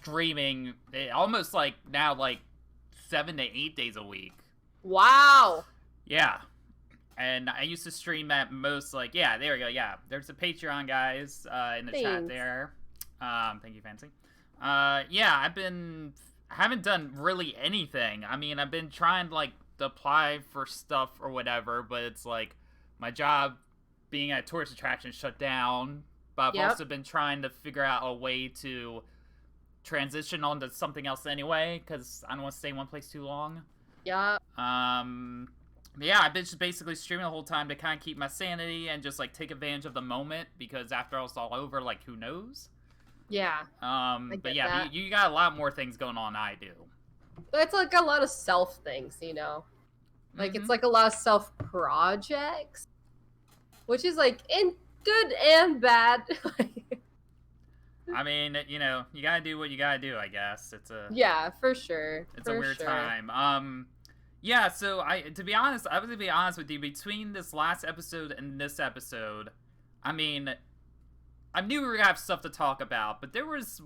streaming almost like now like 7 to 8 days a week. Wow. Yeah. And I used to stream at most, like, yeah, there we go, yeah. There's a Patreon, guys, in the chat there. Thank you, Fancy. Yeah, I haven't done really anything. I mean, I've been trying to, like, to apply for stuff or whatever, but it's, like, my job being at a tourist attraction shut down. But I've also been trying to figure out a way to transition onto something else anyway, because I don't want to stay in one place too long. Yeah. Yeah, I've been just basically streaming the whole time to kind of keep my sanity and just, like, take advantage of the moment, because after it's all over, like, who knows? Yeah. But yeah, you got a lot more things going on than I do. It's, like, a lot of self things, you know? Like, it's, like, a lot of self projects, which is, like, in good and bad. I mean, you know, you gotta do what you gotta do, I guess. Yeah, for sure. It's a weird time. Yeah, so I was gonna be honest with you, between this last episode and this episode, I mean, I knew we were gonna have stuff to talk about, but there was,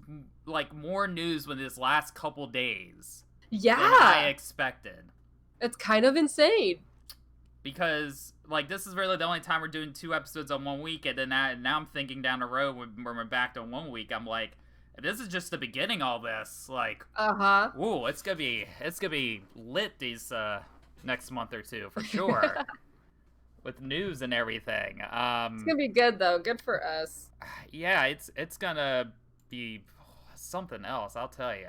like, more news within this last couple days than I expected. It's kind of insane. Because, like, this is really the only time we're doing 2 episodes on 1 week, and then now I'm thinking down the road when we're back to 1 week, I'm like, this is just the beginning of all this. Like, ooh, it's gonna be lit these next month or two for sure, with news and everything. It's gonna be good though. Good for us. Yeah, it's gonna be something else, I'll tell you.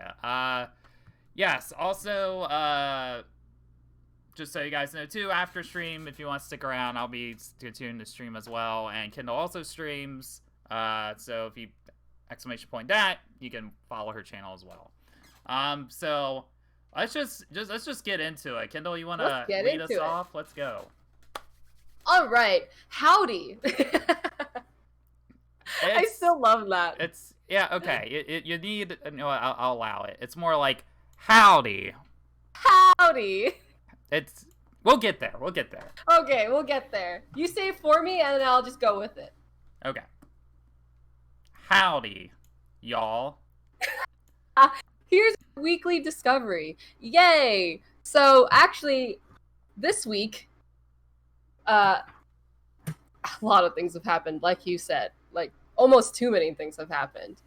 Yes. Also, just so you guys know too, after stream, if you want to stick around, I'll be tuned to stream as well, and Kendall also streams. So if you that, you can follow her channel as well. So let's just get into it. Kendall, you want to lead us off? Let's go. All right. Howdy. I still love that. Okay. You need. No, I'll allow it. It's more like howdy. Howdy. We'll get there. Okay, we'll get there. You say it for me, and then I'll just go with it. Okay. Howdy, y'all. Here's a weekly discovery. Yay! So, actually, this week, a lot of things have happened, like you said. Like, almost too many things have happened.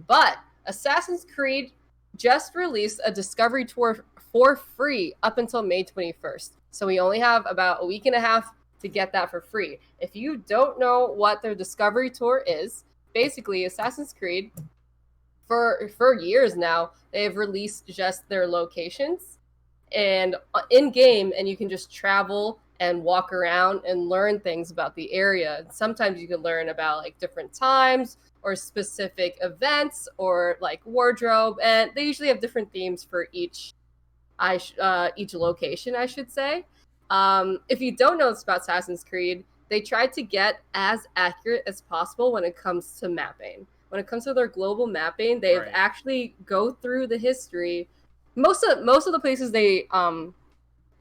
But Assassin's Creed just released a Discovery Tour for free up until May 21st. So we only have about a week and a half to get that for free. If you don't know what their Discovery Tour is, basically Assassin's Creed, for years now, they've released just their locations and in-game, and you can just travel and walk around and learn things about the area. Sometimes you can learn about, like, different times or specific events or, like, wardrobe, and they usually have different themes for each location, I should say. If you don't know about Assassin's Creed, they tried to get as accurate as possible when it comes to mapping. When it comes to their global mapping, they've actually go through the history. Most of the places they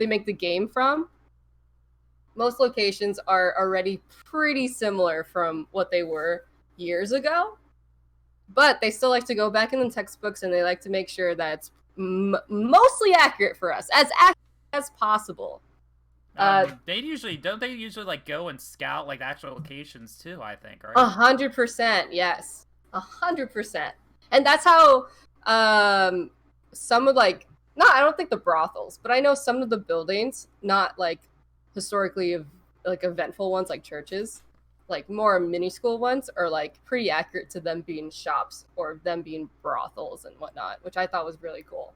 make the game from, most locations are already pretty similar from what they were years ago. But they still like to go back in the textbooks, and they like to make sure that it's mostly accurate for us, as accurate as possible. They usually like go and scout, like, the actual locations too, I think, right? 100%, yes, 100%, and that's how some of, like, I don't think the brothels, but I know some of the buildings, not like historically like eventful ones like churches, like more minuscule ones, are like pretty accurate to them being shops or them being brothels and whatnot, which I thought was really cool.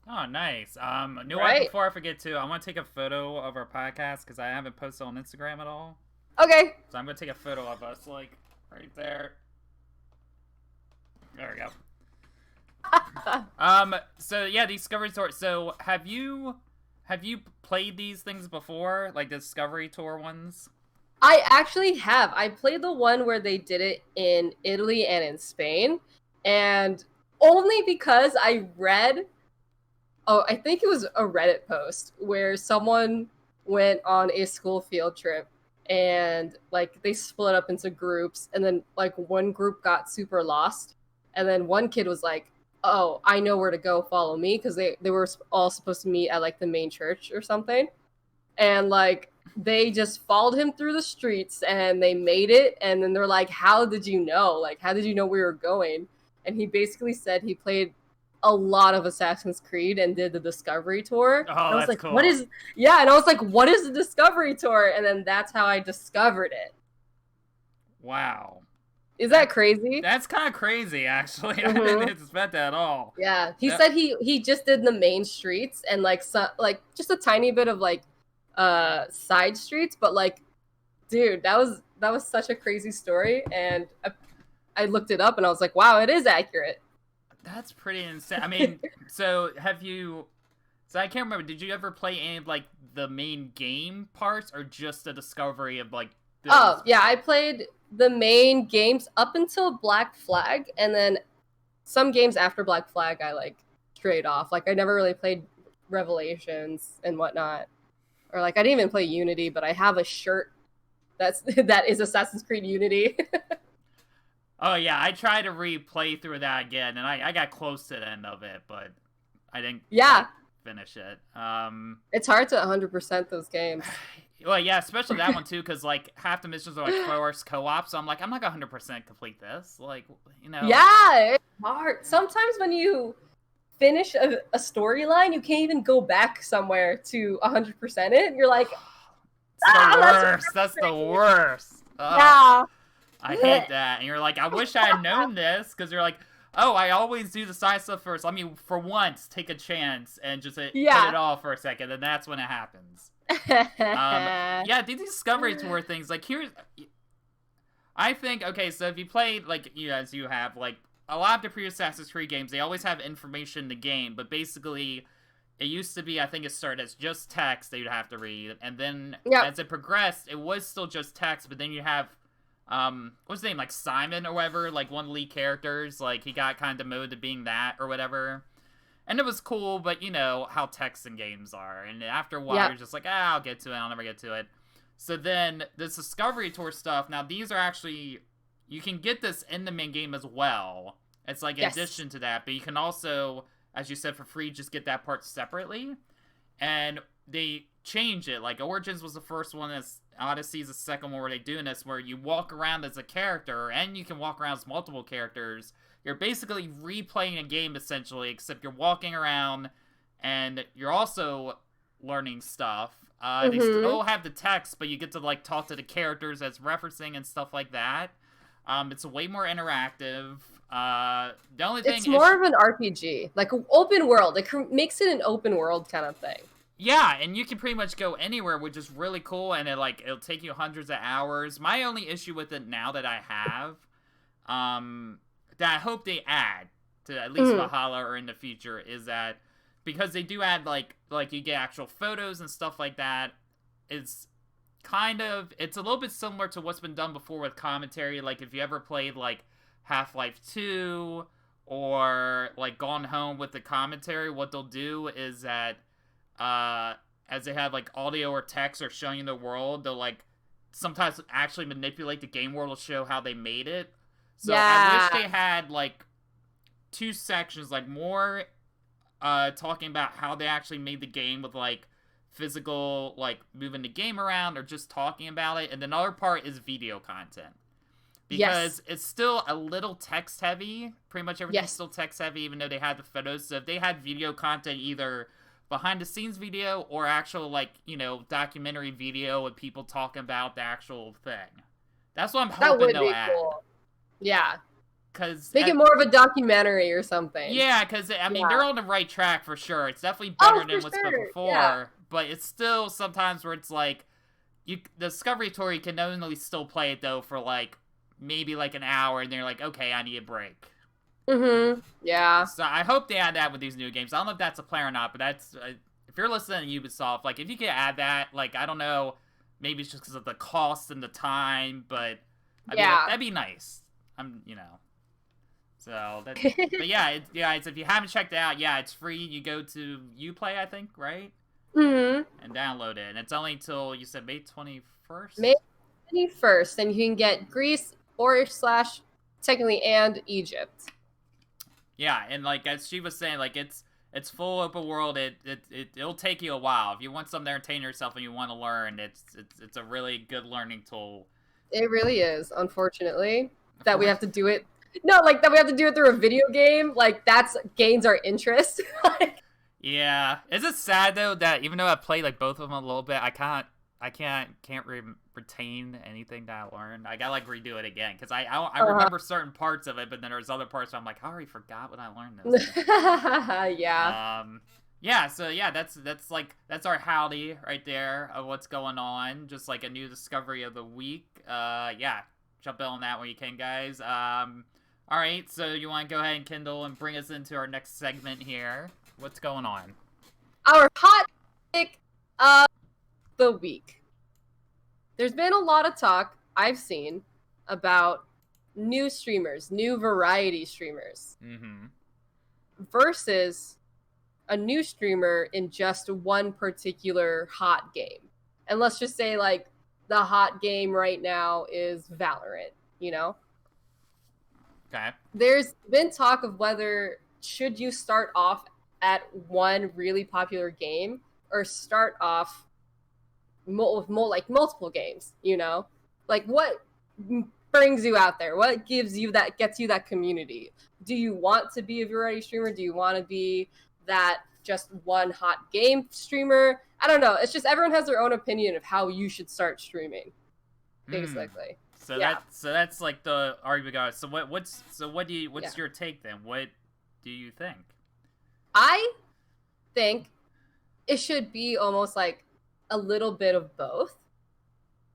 Oh, nice. Before I forget too, I want to take a photo of our podcast because I haven't posted on Instagram at all. Okay. So I'm gonna take a photo of us, like, right there. There we go. So yeah, Discovery Tour. So have you played these things before, like the Discovery Tour ones? I actually have. I played the one where they did it in Italy and in Spain, and only because I read, I think it was a Reddit post where someone went on a school field trip, and, like, they split up into groups, and then, like, one group got super lost, and then one kid was like, oh, I know where to go, follow me, because they were all supposed to meet at like the main church or something. And like they just followed him through the streets and they made it, and then they're like, how did you know? Like, how did you know we were going? And he basically said he played a lot of Assassin's Creed and did the Discovery Tour. Oh, and I was that's like, cool. what is and I was like, what is the Discovery Tour? And then that's how I discovered it. Wow. Is that crazy? That's kind of crazy, actually. I didn't expect that at all. Yeah, he said he just did the main streets and like just a tiny bit of like side streets, but like, dude, that was such a crazy story, and I looked it up and I was like, wow, it is accurate. That's pretty insane. I mean, so have you? So I can't remember. Did you ever play any of like the main game parts, or just the discovery of like? Oh yeah, I played the main games up until Black Flag, and then some games after Black Flag I like strayed off. Like I never really played Revelations and whatnot, or like I didn't even play Unity, but I have a shirt that is Assassin's Creed Unity. Oh yeah, I tried to replay through that again, and I got close to the end of it, but I didn't finish it. It's hard to 100% those games. Well, yeah, especially that one too, because like half the missions are like forced co-op, so I'm like, I'm not gonna 100% complete this, like, you know. Yeah, it's hard. Sometimes when you finish a storyline, you can't even go back somewhere to 100% it. And you're like, it's the worst. That's the worst. Yeah. I hate that. And you're like, I wish I had known this, because you're like, oh, I always do the side stuff first. Let me, for once, take a chance and just put it off for a second, and that's when it happens. Yeah, these discovery tour things, like, I think, okay, so if you played, like, as you have, like, a lot of the previous Assassin's Creed games, they always have information in the game, but basically, it used to be, I think it started as just text that you'd have to read, and then as it progressed, it was still just text, but then you have what's his name, like Simon or whatever, like one of the lead characters, like he got kind of demoted to being that or whatever. And it was cool, but you know how text in games are. And after a while, you're just like, I'll get to it, I'll never get to it. So then, this Discovery Tour stuff, now these are actually, you can get this in the main game as well. It's like in addition to that, but you can also, as you said, for free, just get that part separately. And they change it. Like, Origins was the first one, Odyssey is the second one where they're doing this, where you walk around as a character, and you can walk around as multiple characters. You're basically replaying a game, essentially, except you're walking around, and you're also learning stuff. They still have the text, but you get to, like, talk to the characters as referencing and stuff like that. It's way more interactive. The only thing it's more of an RPG, like an open world. It makes it an open world kind of thing. Yeah, and you can pretty much go anywhere, which is really cool, and it'll take you hundreds of hours. My only issue with it now that I have, that I hope they add to at least Valhalla or in the future, is that because they do add like you get actual photos and stuff like that, it's a little bit similar to what's been done before with commentary. Like if you ever played like Half-Life 2 or like Gone Home with the commentary, what they'll do is that as they have like audio or text or showing you the world, they'll like sometimes actually manipulate the game world to show how they made it. So I wish they had like 2 sections, like more talking about how they actually made the game with like physical, like moving the game around or just talking about it, and the other part is video content. Because it's still a little text heavy. Pretty much everything's still text heavy, even though they had the photos. So if they had video content, either behind the scenes video or actual, like, you know, documentary video with people talking about the actual thing. That's what I'm hoping they'll add. Cool. Yeah. Cause make it more of a documentary or something. Yeah, because, I mean, they're on the right track for sure. It's definitely better than what's been before. But it's still sometimes where it's like, the Discovery Tour, you can only still play it, though, for, like, maybe, like, an hour, and they're like, okay, I need a break. Yeah. So I hope they add that with these new games. I don't know if that's a plan or not, but that's, if you're listening to Ubisoft, like, if you could add that, like, I don't know, maybe it's just because of the cost and the time, but, I mean, that'd be nice. You know. So, but yeah, it's, if you haven't checked it out, it's free. You go to Uplay, I think, right? And download it. And it's only until, you said, May 21st? May 21st, and you can get Greece, or / technically, and Egypt. Yeah, and like as she was saying, like it's full open world. It'll take you a while if you want something to entertain yourself and you want to learn. It's a really good learning tool. It really is, unfortunately, that we have to do it. No, like that we have to do it through a video game. Like that's gains our interest. Yeah, is it sad though that even though I played like both of them a little bit, I can't retain anything that I learned. I gotta like redo it again because I remember certain parts of it, but then there's other parts where I'm like, I already forgot when I learned this. Yeah. Yeah. So yeah, that's our howdy right there of what's going on. Just like a new discovery of the week. Yeah, jump in on that when you can, guys. All right. So you want to go ahead and Kindle and bring us into our next segment here. What's going on? Our hot pick of the week. There's been a lot of talk I've seen about new streamers, new variety streamers, versus a new streamer in just one particular hot game. And let's just say, like, the hot game right now is Valorant, you know? Okay. There's been talk of whether should you start off at one really popular game or start off with multiple games, you know? Like, what brings you out there? What gets you that community? Do you want to be a variety streamer? Do you want to be that just one hot game streamer? I don't know. It's just everyone has their own opinion of how you should start streaming, basically. So that's like the argument goes. So what's your take then? What do you think? I think it should be almost like a little bit of both.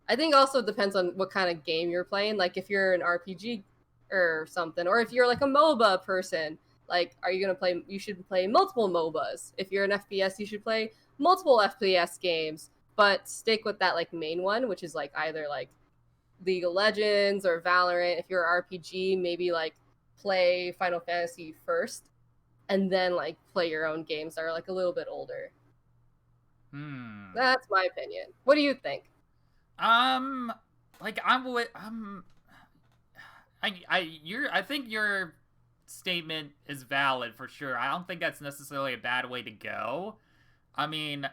I think also it depends on what kind of game you're playing. Like if you're an RPG or something, or if you're like a MOBA person, like you should play multiple MOBAs. If you're an FPS, you should play multiple FPS games, but stick with that like main one, which is like either like League of Legends or Valorant. If you're an RPG, maybe like play Final Fantasy first and then like play your own games that are like a little bit older. That's my opinion. What do you think? Like I think your statement is valid for sure. I don't think that's necessarily a bad way to go. I mean,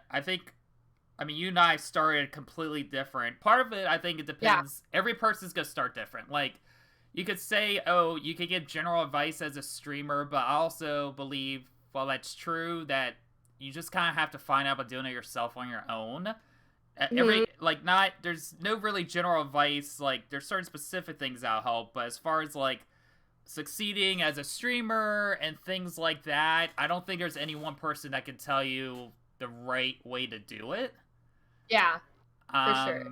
you and I started completely different. Part of it, I think it depends. Yeah. Every person's gonna start different. Like, you could say, oh, you could give general advice as a streamer, but I also believe, well, that's true, that you just kind of have to find out about doing it yourself on your own. There's no really general advice. Like, there's certain specific things that'll help, but as far as, like, succeeding as a streamer and things like that, I don't think there's any one person that can tell you the right way to do it. Yeah, for sure.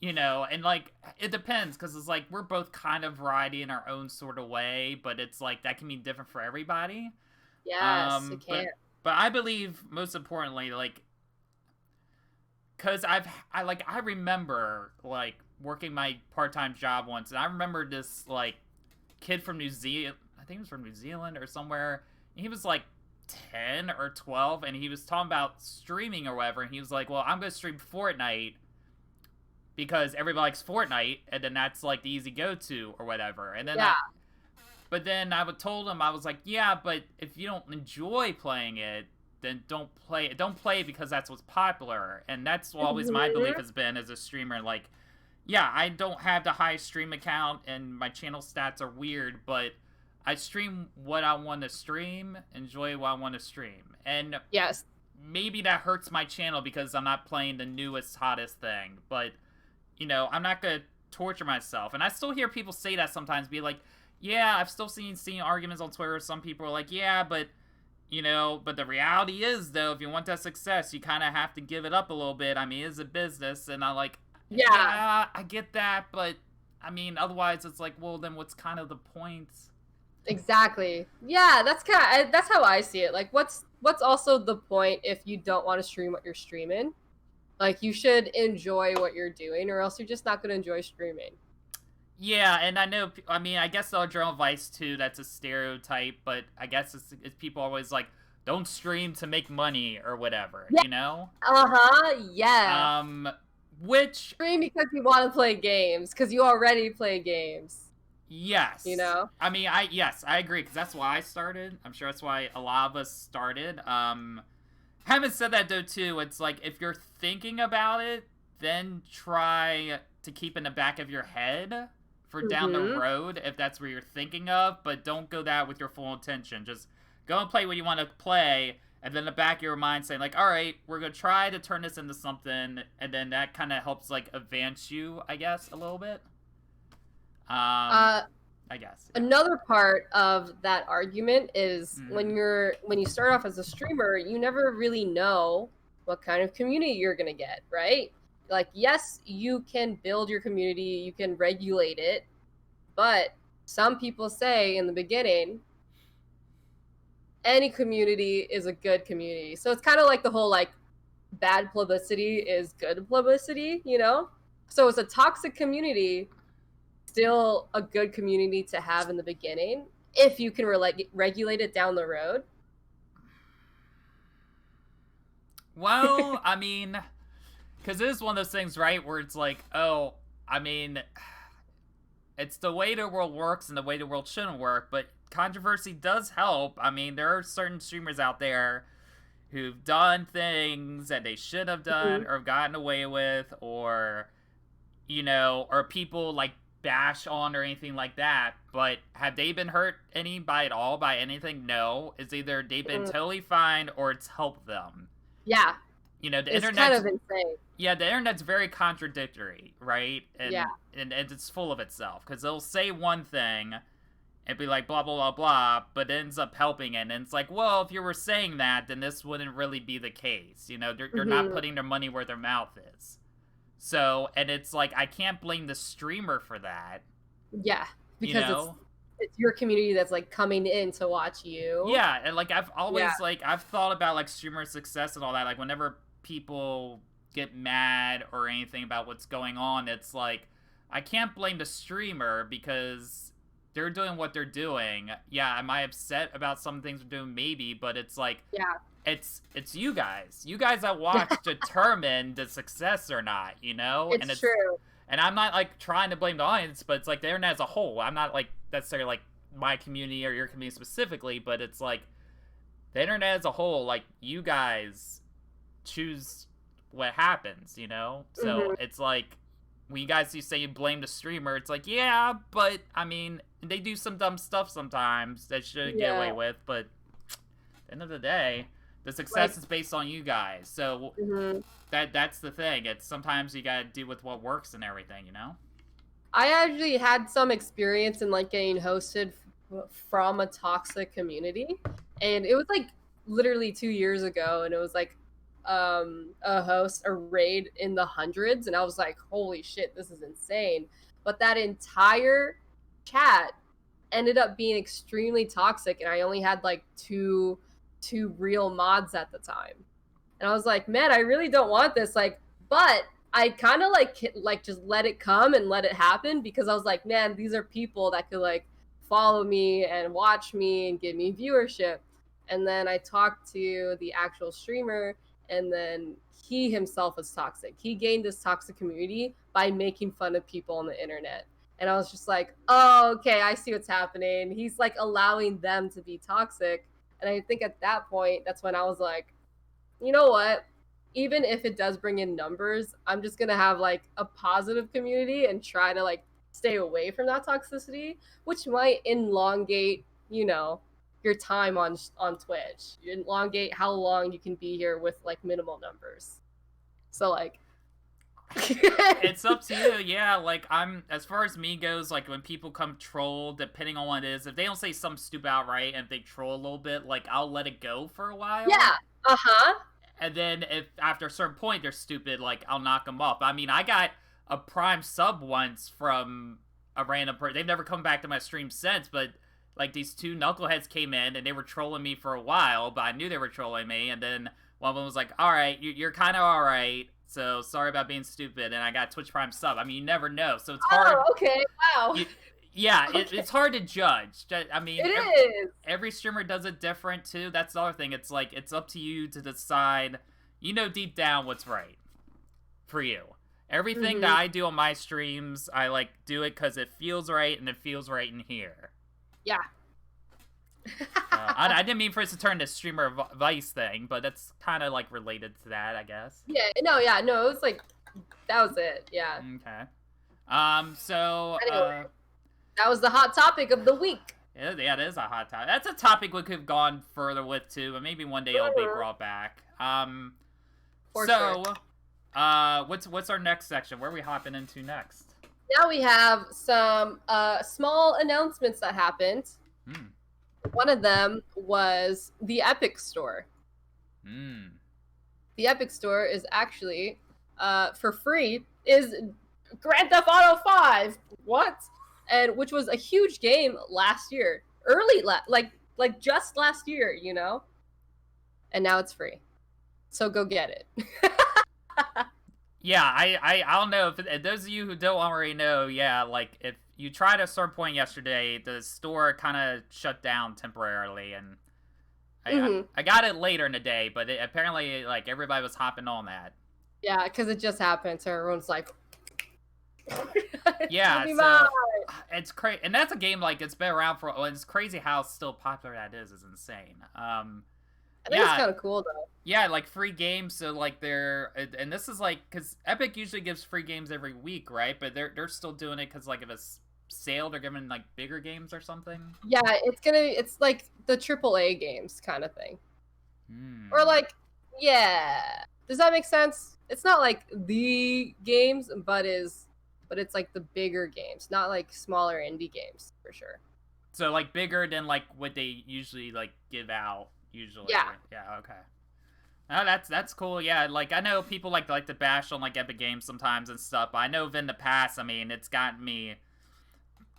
You know, and like it depends because it's like we're both kind of variety in our own sort of way, but it's like that can be different for everybody. Yes, it can. But I believe most importantly, like, because I remember like working my part-time job once, and I remember this like kid from New Zealand. I think he was from New Zealand or somewhere. He was like 10 or 12, and he was talking about streaming or whatever, and he was like, well, I'm gonna stream Fortnite because everybody likes Fortnite, and then that's like the easy go-to or whatever. And then but then I told him, I was like, yeah, but if you don't enjoy playing it, then don't play it because that's what's popular. And that's always my belief has been as a streamer. Like, yeah, I don't have the highest stream account and my channel stats are weird, but I stream what I want to stream, enjoy what I want to stream. And yes, maybe that hurts my channel because I'm not playing the newest, hottest thing. But, you know, I'm not going to torture myself. And I still hear people say that sometimes, be like, yeah, I've still seen arguments on Twitter. Some people are like, yeah, but, you know, but the reality is, though, if you want that success, you kind of have to give it up a little bit. I mean, it's a business. And I'm like, yeah, I get that. But, I mean, otherwise it's like, well, then what's kind of the point? Exactly. Yeah, that's how I see it. Like, what's also the point if you don't want to stream what you're streaming? Like, you should enjoy what you're doing, or else you're just not going to enjoy streaming. Yeah, and I guess the general advice too, that's a stereotype, but I guess it's people always like, don't stream to make money or whatever, you know? Yeah. Which... Stream because you want to play games, because you already play games. Yes. You know? I mean, I agree, because that's why I started. I'm sure that's why a lot of us started. Having said that, though, too, it's like, if you're thinking about it, then try to keep in the back of your head for down the road, if that's where you're thinking of, but don't go that with your full intention. Just go and play what you want to play, and then in the back of your mind saying, like, all right, we're going to try to turn this into something, and then that kind of helps, like, advance you, I guess, a little bit. I guess. Yeah. Another part of that argument is when you start off as a streamer, you never really know what kind of community you're gonna get, right? Like, yes, you can build your community, you can regulate it, but some people say in the beginning, any community is a good community. So it's kind of like the whole, like, bad publicity is good publicity, you know? So it's a toxic community, still a good community to have in the beginning if you can regulate it down the road? Well, I mean, because it is one of those things, right, where it's like, oh, I mean, it's the way the world works and the way the world shouldn't work, but controversy does help. I mean, there are certain streamers out there who've done things that they should have done or have gotten away with, or, you know, or people, like, bash on or anything like that, but have they been hurt any by at all by anything? No. It's either they've been totally fine or it's helped them. Yeah. You know, the it's internet's kind of insane. Yeah, the internet's very contradictory, right? And, yeah. And it's full of itself, because they'll say one thing and be like, blah, blah, blah, blah, but it ends up helping it. And it's like, well, if you were saying that, then this wouldn't really be the case. You know, they're not putting their money where their mouth is. So, and it's like, I can't blame the streamer for that. Yeah, because it's your community that's, like, coming in to watch you. Yeah, and, like, I've always, like, I've thought about, like, streamer success and all that. Like, whenever people get mad or anything about what's going on, it's like, I can't blame the streamer, because they're doing what they're doing. Yeah, am I upset about some things they're doing? Maybe, but it's like, it's you guys. You guys that watch determine the success or not, you know? It's true. And I'm not, like, trying to blame the audience, but it's like the internet as a whole. I'm not, like, necessarily, like, my community or your community specifically, but it's like the internet as a whole, like, you guys choose what happens, you know? So it's like, when you guys say you blame the streamer, it's like, yeah, but, I mean, they do some dumb stuff sometimes that shouldn't get away with, but at the end of the day, the success is based on you guys. So that's the thing. It's sometimes you gotta deal with what works and everything, you know? I actually had some experience in, like, getting hosted from a toxic community, and it was, like, literally 2 years ago, and it was, like, a raid in the hundreds, and I was like, holy shit, this is insane. But that entire chat ended up being extremely toxic, and I only had, like, two real mods at the time, and I was like, man, I really don't want this, like, but I kind of like just let it come and let it happen, because I was like, man, these are people that could, like, follow me and watch me and give me viewership. And then I talked to the actual streamer, and then he himself was toxic. He gained this toxic community by making fun of people on the internet. And I was just like, oh, okay, I see what's happening. He's, like, allowing them to be toxic. And I think at that point, that's when I was like, you know what? Even if it does bring in numbers, I'm just going to have, like, a positive community and try to, like, stay away from that toxicity, which might elongate, you know, your time on Twitch. You elongate how long you can be here with, like, minimal numbers. So, like, it's up to you. Yeah, like, as far as me goes, like, when people come troll, depending on what it is, if they don't say something stupid outright and if they troll a little bit, like, I'll let it go for a while. Yeah. And then if after a certain point they're stupid, like, I'll knock them off. I mean, I got a Prime sub once from a random person. They've never come back to my stream since, but, like, these two knuckleheads came in and they were trolling me for a while, but I knew they were trolling me. And then one of them was like, all right, you're kind of all right, so sorry about being stupid. And I got Twitch Prime sub. I mean, you never know, so it's hard. Oh, okay, wow. It's hard to judge. I mean, every streamer does it different too. That's the other thing. It's like, it's up to you to decide, you know, deep down what's right for you. Everything that I do on my streams, I like do it because it feels right and it feels right in here. Yeah. I didn't mean for it to turn to streamer vice thing, but that's kind of like related to that, I guess. Yeah. No. It was like that was it. Yeah. Okay. So. Anyway, that was the hot topic of the week. Yeah, it is a hot topic. That's a topic we could have gone further with too, but maybe one day it'll be brought back. For sure. What's our next section? Where are we hopping into next? Now we have some small announcements that happened. One of them was the Epic Store. The Epic Store is actually for free. Is Grand Theft Auto 5. What? And which was a huge game last year. Like just last year, you know? And now it's free. So go get it. Yeah, I don't know if those of you who don't already know, yeah, like if you tried at a certain point yesterday, the store kind of shut down temporarily, and I got it later in the day, but apparently like everybody was hopping on that. Yeah, because it just happened, so everyone's like, yeah, so it's crazy, and that's a game like it's been around for. Well, it's crazy how still popular that is. Is insane. I think it's kind of cool though. Yeah, like free games. So like and this is like because Epic usually gives free games every week, right? But they're still doing it because like if it's sale, they're giving like bigger games or something. Yeah, it's like the AAA games kind of thing. Or like, yeah, does that make sense? It's not like the games, but it's like the bigger games, not like smaller indie games for sure. So like bigger than like what they usually like give out. Usually, yeah, okay. Oh, that's cool. Yeah, like I know people like to bash on like Epic Games sometimes and stuff. But I know in the past, I mean, it's gotten me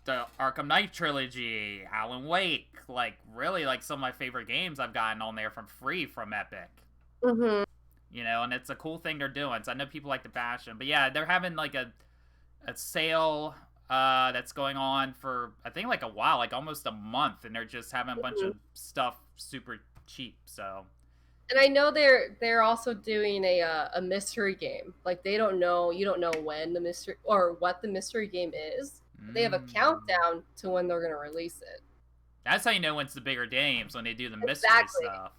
the Arkham Knight trilogy, Alan Wake, like really like some of my favorite games I've gotten on there from free from Epic. You know, and it's a cool thing they're doing. So I know people like to bash them, but yeah, they're having like a sale that's going on for I think like a while, like almost a month, and they're just having a bunch of stuff super cheap. So, and I know they're also doing a mystery game. Like you don't know when the mystery or what the mystery game is. They have a countdown to when they're gonna release it. That's how you know when it's the bigger games, when they do the mystery stuff.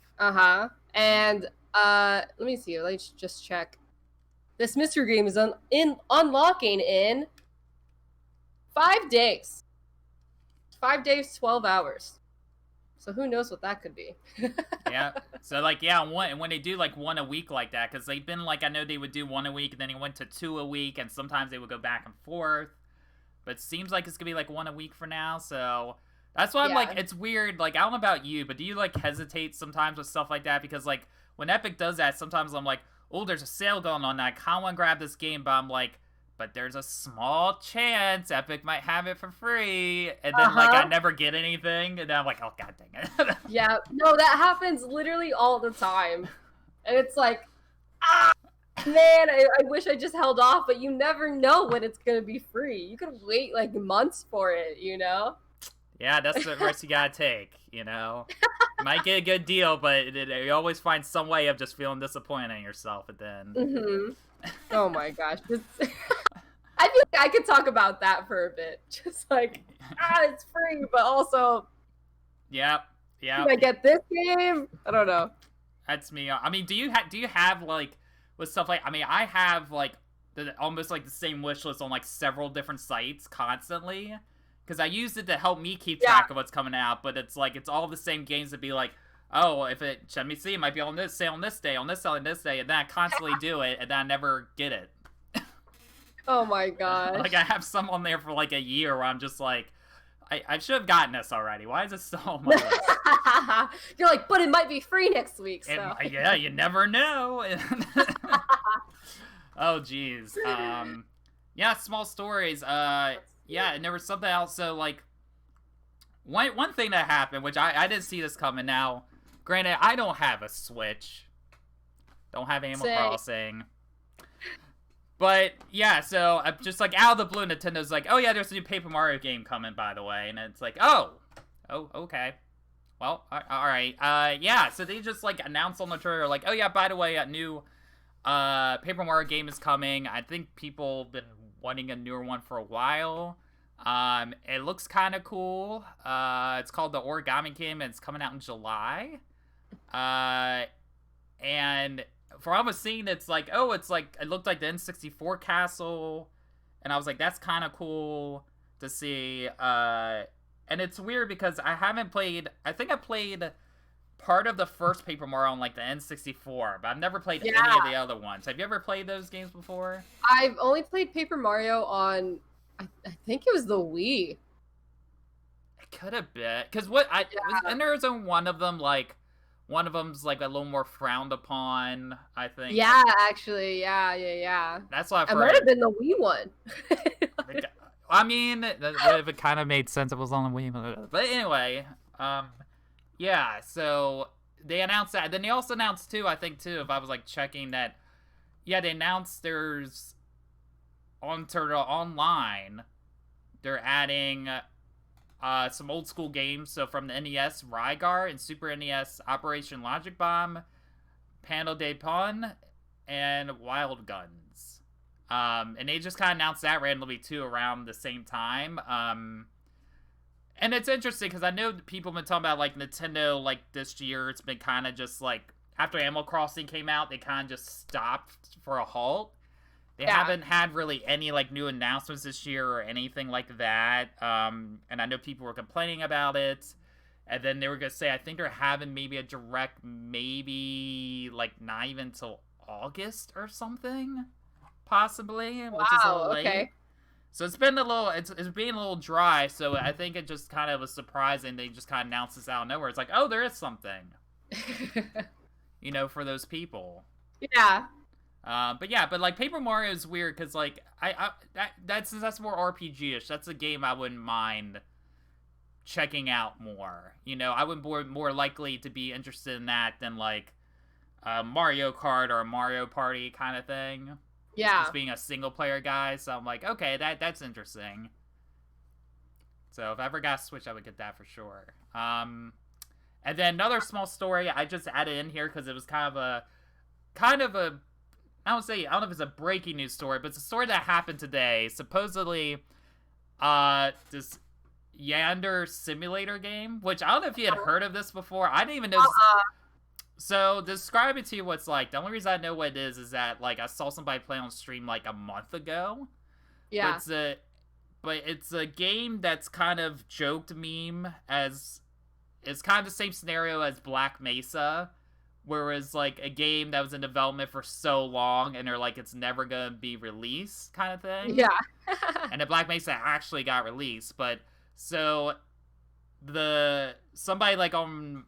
And let me see. Let's just check. This mystery game is unlocking in 5 days. 5 days, 12 hours. So who knows what that could be? Yeah. So like, yeah, when they do like one a week like that, because they've been like, I know they would do one a week, and then it went to 2 a week, and sometimes they would go back and forth. But it seems like it's gonna be like 1 a week for now. So that's why I'm like, it's weird. Like I don't know about you, but do you like hesitate sometimes with stuff like that? Because like when Epic does that, sometimes I'm like, oh, there's a sale going on. I kind of want to grab this game, but I'm like, but there's a small chance Epic might have it for free, and then like I never get anything, and then I'm like, oh god dang it. Yeah, no, that happens literally all the time, and it's like, man, I wish I just held off, but you never know when it's gonna be free. You could wait like months for it, you know? Yeah, that's the risk you gotta take, you know? You might get a good deal, but you always find some way of just feeling disappointed in yourself at the end. Oh my gosh. I feel like I could talk about that for a bit. Just like, it's free, but also... Yeah. Can I get this game? I don't know. That's me. I mean, do you have like... with stuff like, I mean, I have like almost like the same wish list on like several different sites constantly, because I used it to help me keep track of what's coming out. But it's like it's all the same games to be like, oh, let me see, it might be on this sale on this day, on this sale on this day, and then I constantly do it, and then I never get it. Oh my gosh! Like I have some on there for like a year where I'm just like, I should have gotten this already. Why is it still on my list? You're like, but it might be free next week. So. Yeah, you never know. Oh, geez. Yeah, small stories. Yeah, and there was something else. So, like, one thing that happened, which I didn't see this coming. Now, granted, I don't have a Switch. Don't have Animal Crossing. But, yeah, so, just, like, out of the blue, Nintendo's like, oh, yeah, there's a new Paper Mario game coming, by the way. And it's like, oh, okay. Well, alright. Yeah, so they just, like, announced on the trailer, like, oh, yeah, by the way, a new Paper Mario game is coming. I think people have been wanting a newer one for a while. It looks kind of cool. It's called the Origami Game, and it's coming out in July. And from what I was seeing, it's like, it looked like the N64 castle, and I was like, that's kind of cool to see. And it's weird because I think I played part of the first Paper Mario on like the N64, but I've never played any of the other ones. Have you ever played those games before? I've only played Paper Mario on, I think it was the Wii. It could have been, because and there's one of them, like, one of them's like a little more frowned upon, I think. Yeah, actually, yeah. That's what I've heard. It might have been the Wii one. I mean, it kind of made sense if it was on the Wii. But anyway, yeah, so they announced that. Then they also announced, too, I think, too, if I was, like, checking that, yeah, they announced there's, online, they're adding some old school games. So from the NES, Rygar, and Super NES, Operation Logic Bomb, Panel de Pon, and Wild Guns. And they just kind of announced that randomly, too, around the same time. And it's interesting, because I know people have been talking about, like, Nintendo, like, this year, it's been kind of just, like, after Animal Crossing came out, they kind of just stopped for a halt. They haven't had really any, like, new announcements this year or anything like that. And I know people were complaining about it. And then they were going to say, I think they're having maybe a direct, maybe, like, not even till August or something, possibly, which is a little late. Okay. So it's been it's being a little dry, so I think it just kind of was surprising. They just kind of announced this out of nowhere. It's like, oh, there is something, for those people. Yeah. But like Paper Mario is weird because like that's more RPG-ish. That's a game I wouldn't mind checking out more. I would be more likely to be interested in that than like a Mario Kart or a Mario Party kind of thing. Yeah. Just being a single player guy, so I'm like, okay, that's interesting. So if I ever got a Switch, I would get that for sure. And then another small story I just added in here because it was kind of a I don't know if it's a breaking news story, but it's a story that happened today. Supposedly, this Yander simulator game, which I don't know if you had heard of this before. I didn't even know. So, describe it to you what it's like. The only reason I know what it is that, like, I saw somebody play on stream, like, a month ago. Yeah. But it's a game that's kind of joked meme as... It's kind of the same scenario as Black Mesa, whereas, like, a game that was in development for so long, and they're like, it's never gonna be released, kind of thing. Yeah. And the Black Mesa actually got released, but... So, somebody, like, on...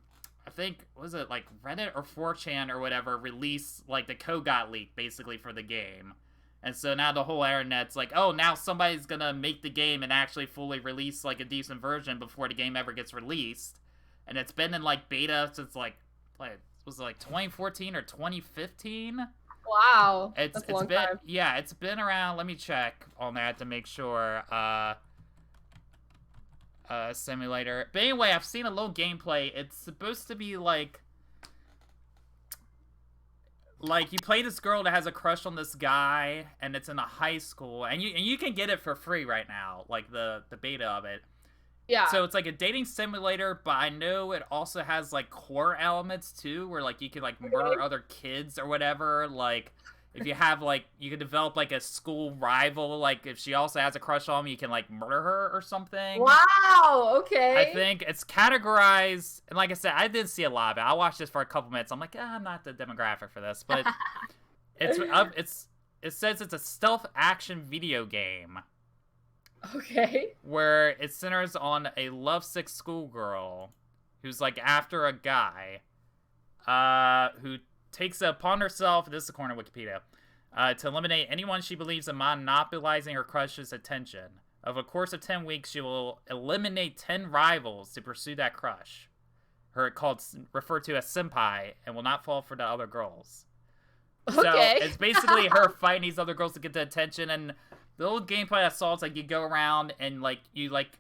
I think, was it like Reddit or 4chan or whatever, released like the code got leaked basically for the game. And so now the whole internet's like, oh, now somebody's gonna make the game and actually fully release like a decent version before the game ever gets released. And it's been in like beta since like was it like 2014 or 2015? Wow. It's been time. Yeah, it's been around. Let me check on that to make sure. Simulator. But anyway, I've seen a little gameplay. It's supposed to be like you play this girl that has a crush on this guy, and it's in a high school, and you can get it for free right now, like the beta of it. Yeah. So it's like a dating simulator, but I know it also has like core elements too, where like you can like murder other kids or whatever. Like if you have like you can develop like a school rival, like if she also has a crush on you can like murder her or something. Wow. Okay. I think it's categorized, and like I said, I didn't see a lot of it. I watched this for a couple minutes. I'm like, I'm not the demographic for this, but it says it's a stealth action video game. Okay. Where it centers on a lovesick schoolgirl who's like after a guy who takes it upon herself, this is according to Wikipedia, to eliminate anyone she believes in monopolizing her crush's attention. Over a course of 10 weeks, she will eliminate 10 rivals to pursue that crush. Referred to as senpai, and will not fall for the other girls. Okay. So it's basically her fighting these other girls to get the attention, and the little gameplay I saw is like you go around and like you like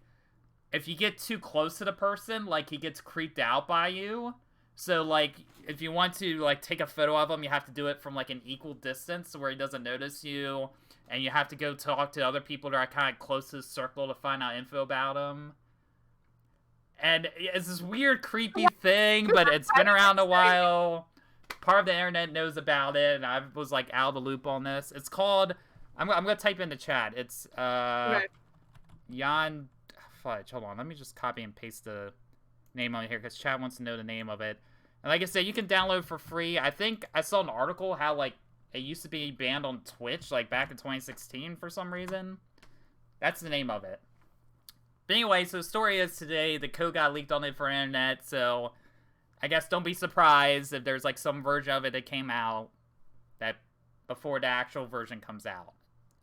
if you get too close to the person, like he gets creeped out by you. So, like, if you want to, like, take a photo of him, you have to do it from, like, an equal distance where he doesn't notice you. And you have to go talk to other people that are kind of close to his circle to find out info about him. And it's this weird, creepy thing, but it's been around a while. Part of the internet knows about it, and I was, like, out of the loop on this. It's called... I'm going to type in the chat. It's, Okay. Jan... Fudge, hold on. Let me just copy and paste the name on here, because chat wants to know the name of it. And like I said, you can download for free. I think I saw an article how, like, it used to be banned on Twitch, like, back in 2016 for some reason. That's the name of it. But anyway, so the story is today, the code got leaked on it for internet, so I guess don't be surprised if there's, like, some version of it that came out that before the actual version comes out.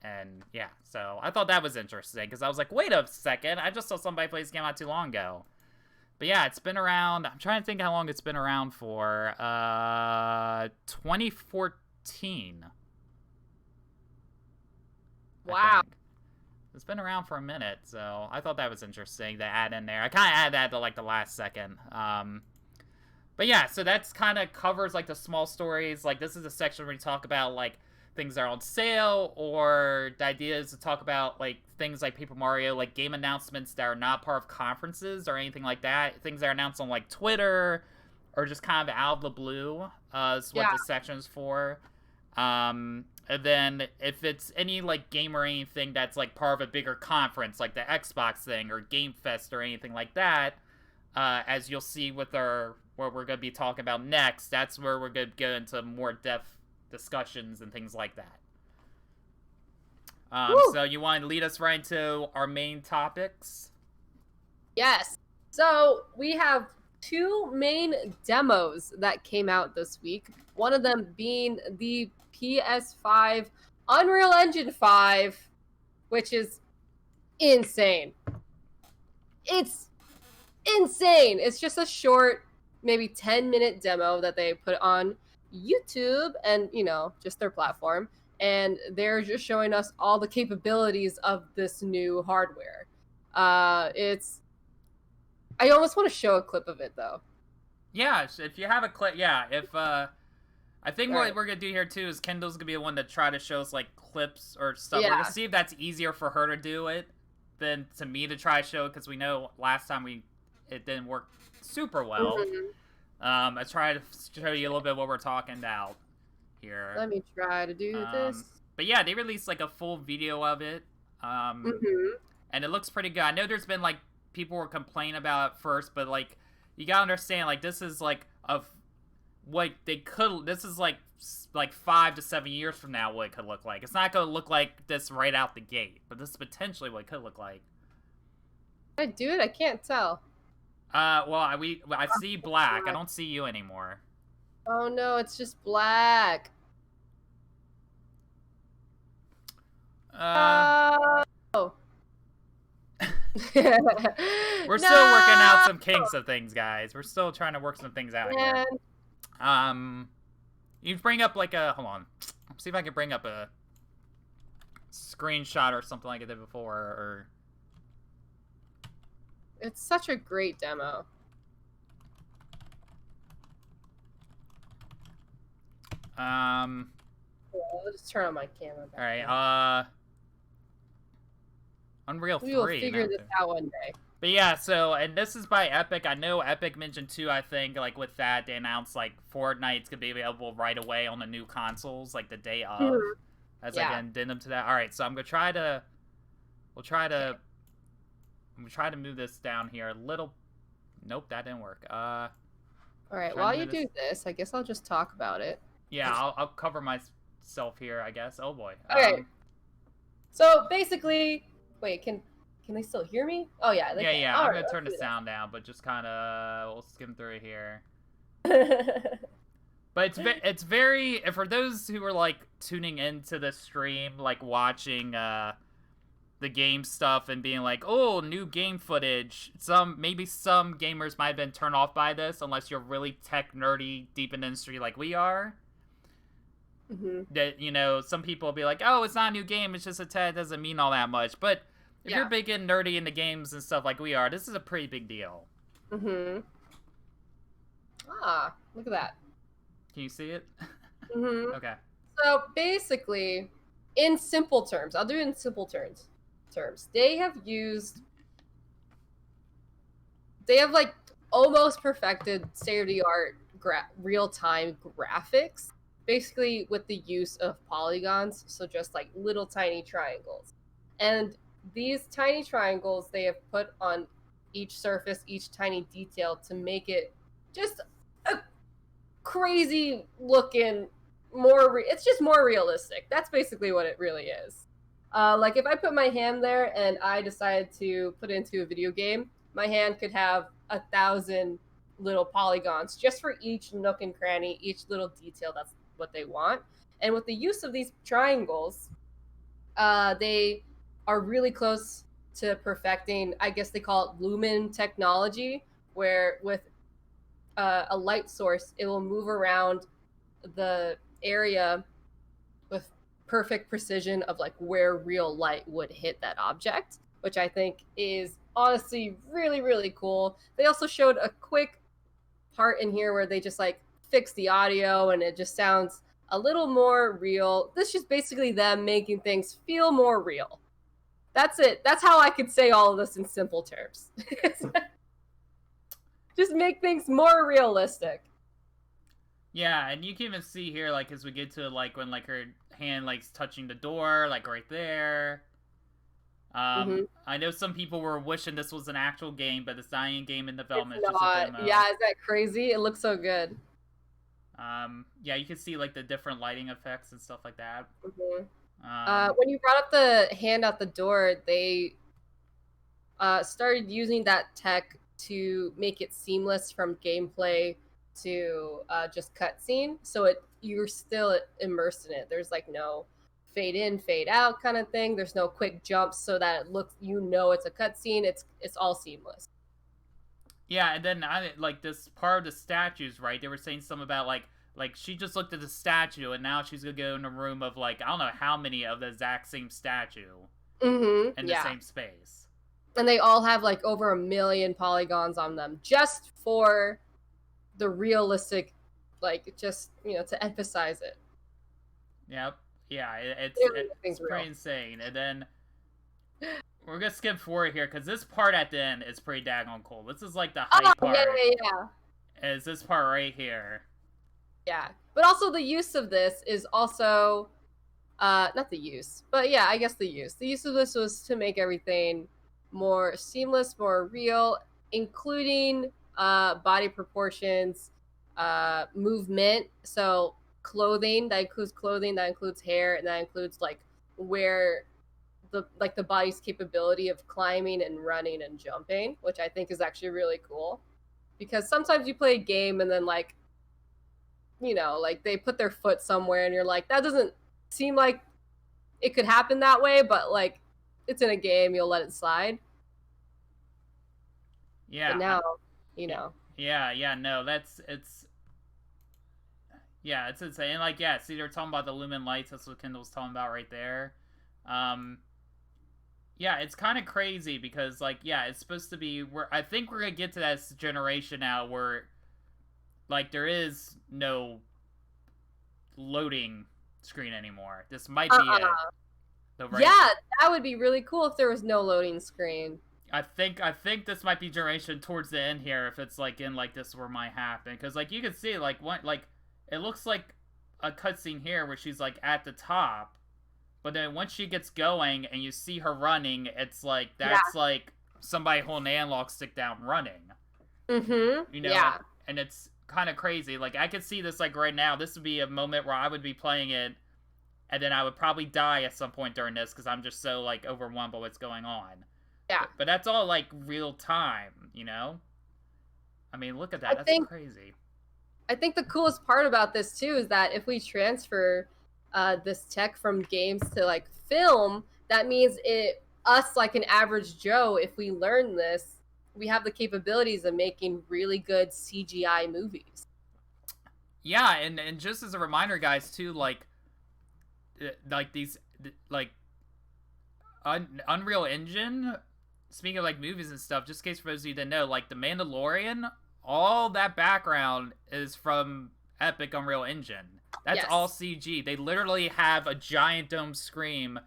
And, yeah, so I thought that was interesting, because I was like, wait a second, I just saw somebody play this game not too long ago. But yeah, it's been around, I'm trying to think how long it's been around for, 2014. Wow. It's been around for a minute, so I thought that was interesting to add in there. I kind of added that to, like, the last second. But yeah, so that's kind of covers, like, the small stories. Like, this is a section where we talk about, like, things that are on sale, or the idea is to talk about, like, things like Paper Mario, like, game announcements that are not part of conferences or anything like that. Things that are announced on, like, Twitter, or just kind of out of the blue, is what this section is for. And then if it's any, like, game or anything that's, like, part of a bigger conference, like the Xbox thing, or Game Fest, or anything like that, as you'll see with what we're going to be talking about next, that's where we're going to go into more depth discussions and things like that. So you want to lead us right into our main topics? Yes. So we have two main demos that came out this week. One of them being the PS5 Unreal Engine 5, which is insane. It's insane. It's just a short, maybe 10-minute demo that they put on YouTube and, you know, just their platform. And they're just showing us all the capabilities of this new hardware. I almost want to show a clip of it, though. Yeah, if you have a clip, yeah. If I think what we're gonna do here too is Kendall's gonna be the one to try to show us, like, clips or stuff. We're gonna see if that's easier for her to do it than to me to try to show it, because we know last time it didn't work super well. Mm-hmm. I try to show you a little bit what we're talking about here. Let me try to do this. But yeah, they released, like, a full video of it. And it looks pretty good. I know there's been, like, people were complaining about it first, but, like, you gotta understand, like, this is, like, this is, like 5 to 7 years from now what it could look like. It's not gonna look like this right out the gate, but this is potentially what it could look like. Can I do it? I can't tell. Well, I see black. I don't see you anymore. Oh no, it's just black. Oh. We're still working out some kinks of things, guys. We're still trying to work some things out here. You bring up, like, hold on. See if I can bring up a screenshot or something like I did before, or... It's such a great demo. I'll just turn on my camera back. Alright, Unreal 3. We will figure this out one day. But yeah, so, and this is by Epic. I know Epic mentioned too, I think, like, with that, they announced, like, Fortnite's gonna be available right away on the new consoles, like, the day of. As, like, an addendum to that. Alright, so I'm gonna try to... I'm gonna try to move this down here a little... Nope, that didn't work. Alright, while you do this, I guess I'll just talk about it. Yeah, I'll cover myself here, I guess. Oh boy. Okay. So, basically... Wait, can they still hear me? Oh, yeah. They can. Yeah. I'm going to turn the sound down, but just kind of... We'll skim through it here. But it's very... For those who are, like, tuning into the stream, like, watching the game stuff and being like, oh, new game footage. Maybe some gamers might have been turned off by this, unless you're really tech nerdy, deep in the industry like we are. That, you know, some people will be like, oh, it's not a new game, it's just a tech, it doesn't mean all that much. But if you're big and nerdy into games and stuff like we are, this is a pretty big deal. Ah, look at that. Can you see it? Mm-hmm. Okay. So basically, in simple terms, I'll do it in simple terms. They have like almost perfected state-of-the-art real-time graphics, basically with the use of polygons, so just like little tiny triangles. And these tiny triangles they have put on each surface, each tiny detail to make it just a crazy looking it's just more realistic. That's basically what it really is. Like if I put my hand there and I decided to put it into a video game, my hand could have 1,000 little polygons just for each nook and cranny, each little detail. That's what they want. And with the use of these triangles, they are really close to perfecting, I guess they call it lumen technology, where with a light source, it will move around the area with perfect precision of like where real light would hit that object, which I think is honestly really, really cool. They also showed a quick part in here where they just like fix the audio and it just sounds a little more real. This is just basically them making things feel more real. That's it. That's how I could say all of this in simple terms. Just make things more realistic. Yeah, and you can even see here, like, as we get to, like, when, like, her hand, like, touching the door, like, right there. I know some people were wishing this was an actual game, but it's not a game in development. It's not. Just a demo. Yeah, is that crazy? It looks so good. Yeah, you can see, like, the different lighting effects and stuff like that. When you brought up the hand out the door, they started using that tech to make it seamless from gameplay to just cutscene, so you're still immersed in it. There's like no fade in, fade out kind of thing. There's no quick jumps so that it looks, it's a cutscene. It's all seamless. Yeah, and then like this part of the statues, right? They were saying something about like she just looked at the statue and now she's gonna go in a room of like I don't know how many of the exact same statue in the same space. And they all have like over 1 million polygons on them just for the realistic, like just to emphasize it. Yep. Yeah, it's pretty insane. And then we're gonna skip forward here because this part at the end is pretty daggone cool. This is like the hype part. Yeah. Is this part right here? Yeah, but also the use of this is also, not the use, but yeah, I guess the use. The use of this was to make everything more seamless, more real, including body proportions, movement. So clothing, that includes hair, and that includes like where the body's capability of climbing and running and jumping, which I think is actually really cool. Because sometimes you play a game and then like they put their foot somewhere and you're like, that doesn't seem like it could happen that way, but like it's in a game, you'll let it slide. Yeah. But now, Yeah, no, it's insane. And like, yeah, see, they're talking about the lumen lights. That's what Kendall's talking about right there. Yeah, it's kind of crazy because, like, yeah, it's supposed to be. I think we're gonna get to that generation now where, like, there is no loading screen anymore. This might be it. Yeah, that would be really cool if there was no loading screen. I think this might be generation towards the end here. If it's like in like this where might happen, because like you can see like what like it looks like a cutscene here where she's like at the top, but then once she gets going and you see her running, it's like that's like somebody holding an analog stick down running. Yeah. And it's kind of crazy. Like I could see this like right now. This would be a moment where I would be playing it, and then I would probably die at some point during this because I'm just so like overwhelmed by what's going on. Yeah. But that's all like real time, I mean, look at that. That's crazy. I think the coolest part about this too is that if we transfer this tech from games to like film, that means us like an average Joe, if we learn this, we have the capabilities of making really good CGI movies. Yeah, and just as a reminder, guys, too, like these like Unreal Engine. Speaking of like movies and stuff, just in case for those of you that know, like The Mandalorian all that background is from Epic Unreal Engine. That's all CG. They literally have a giant dome screen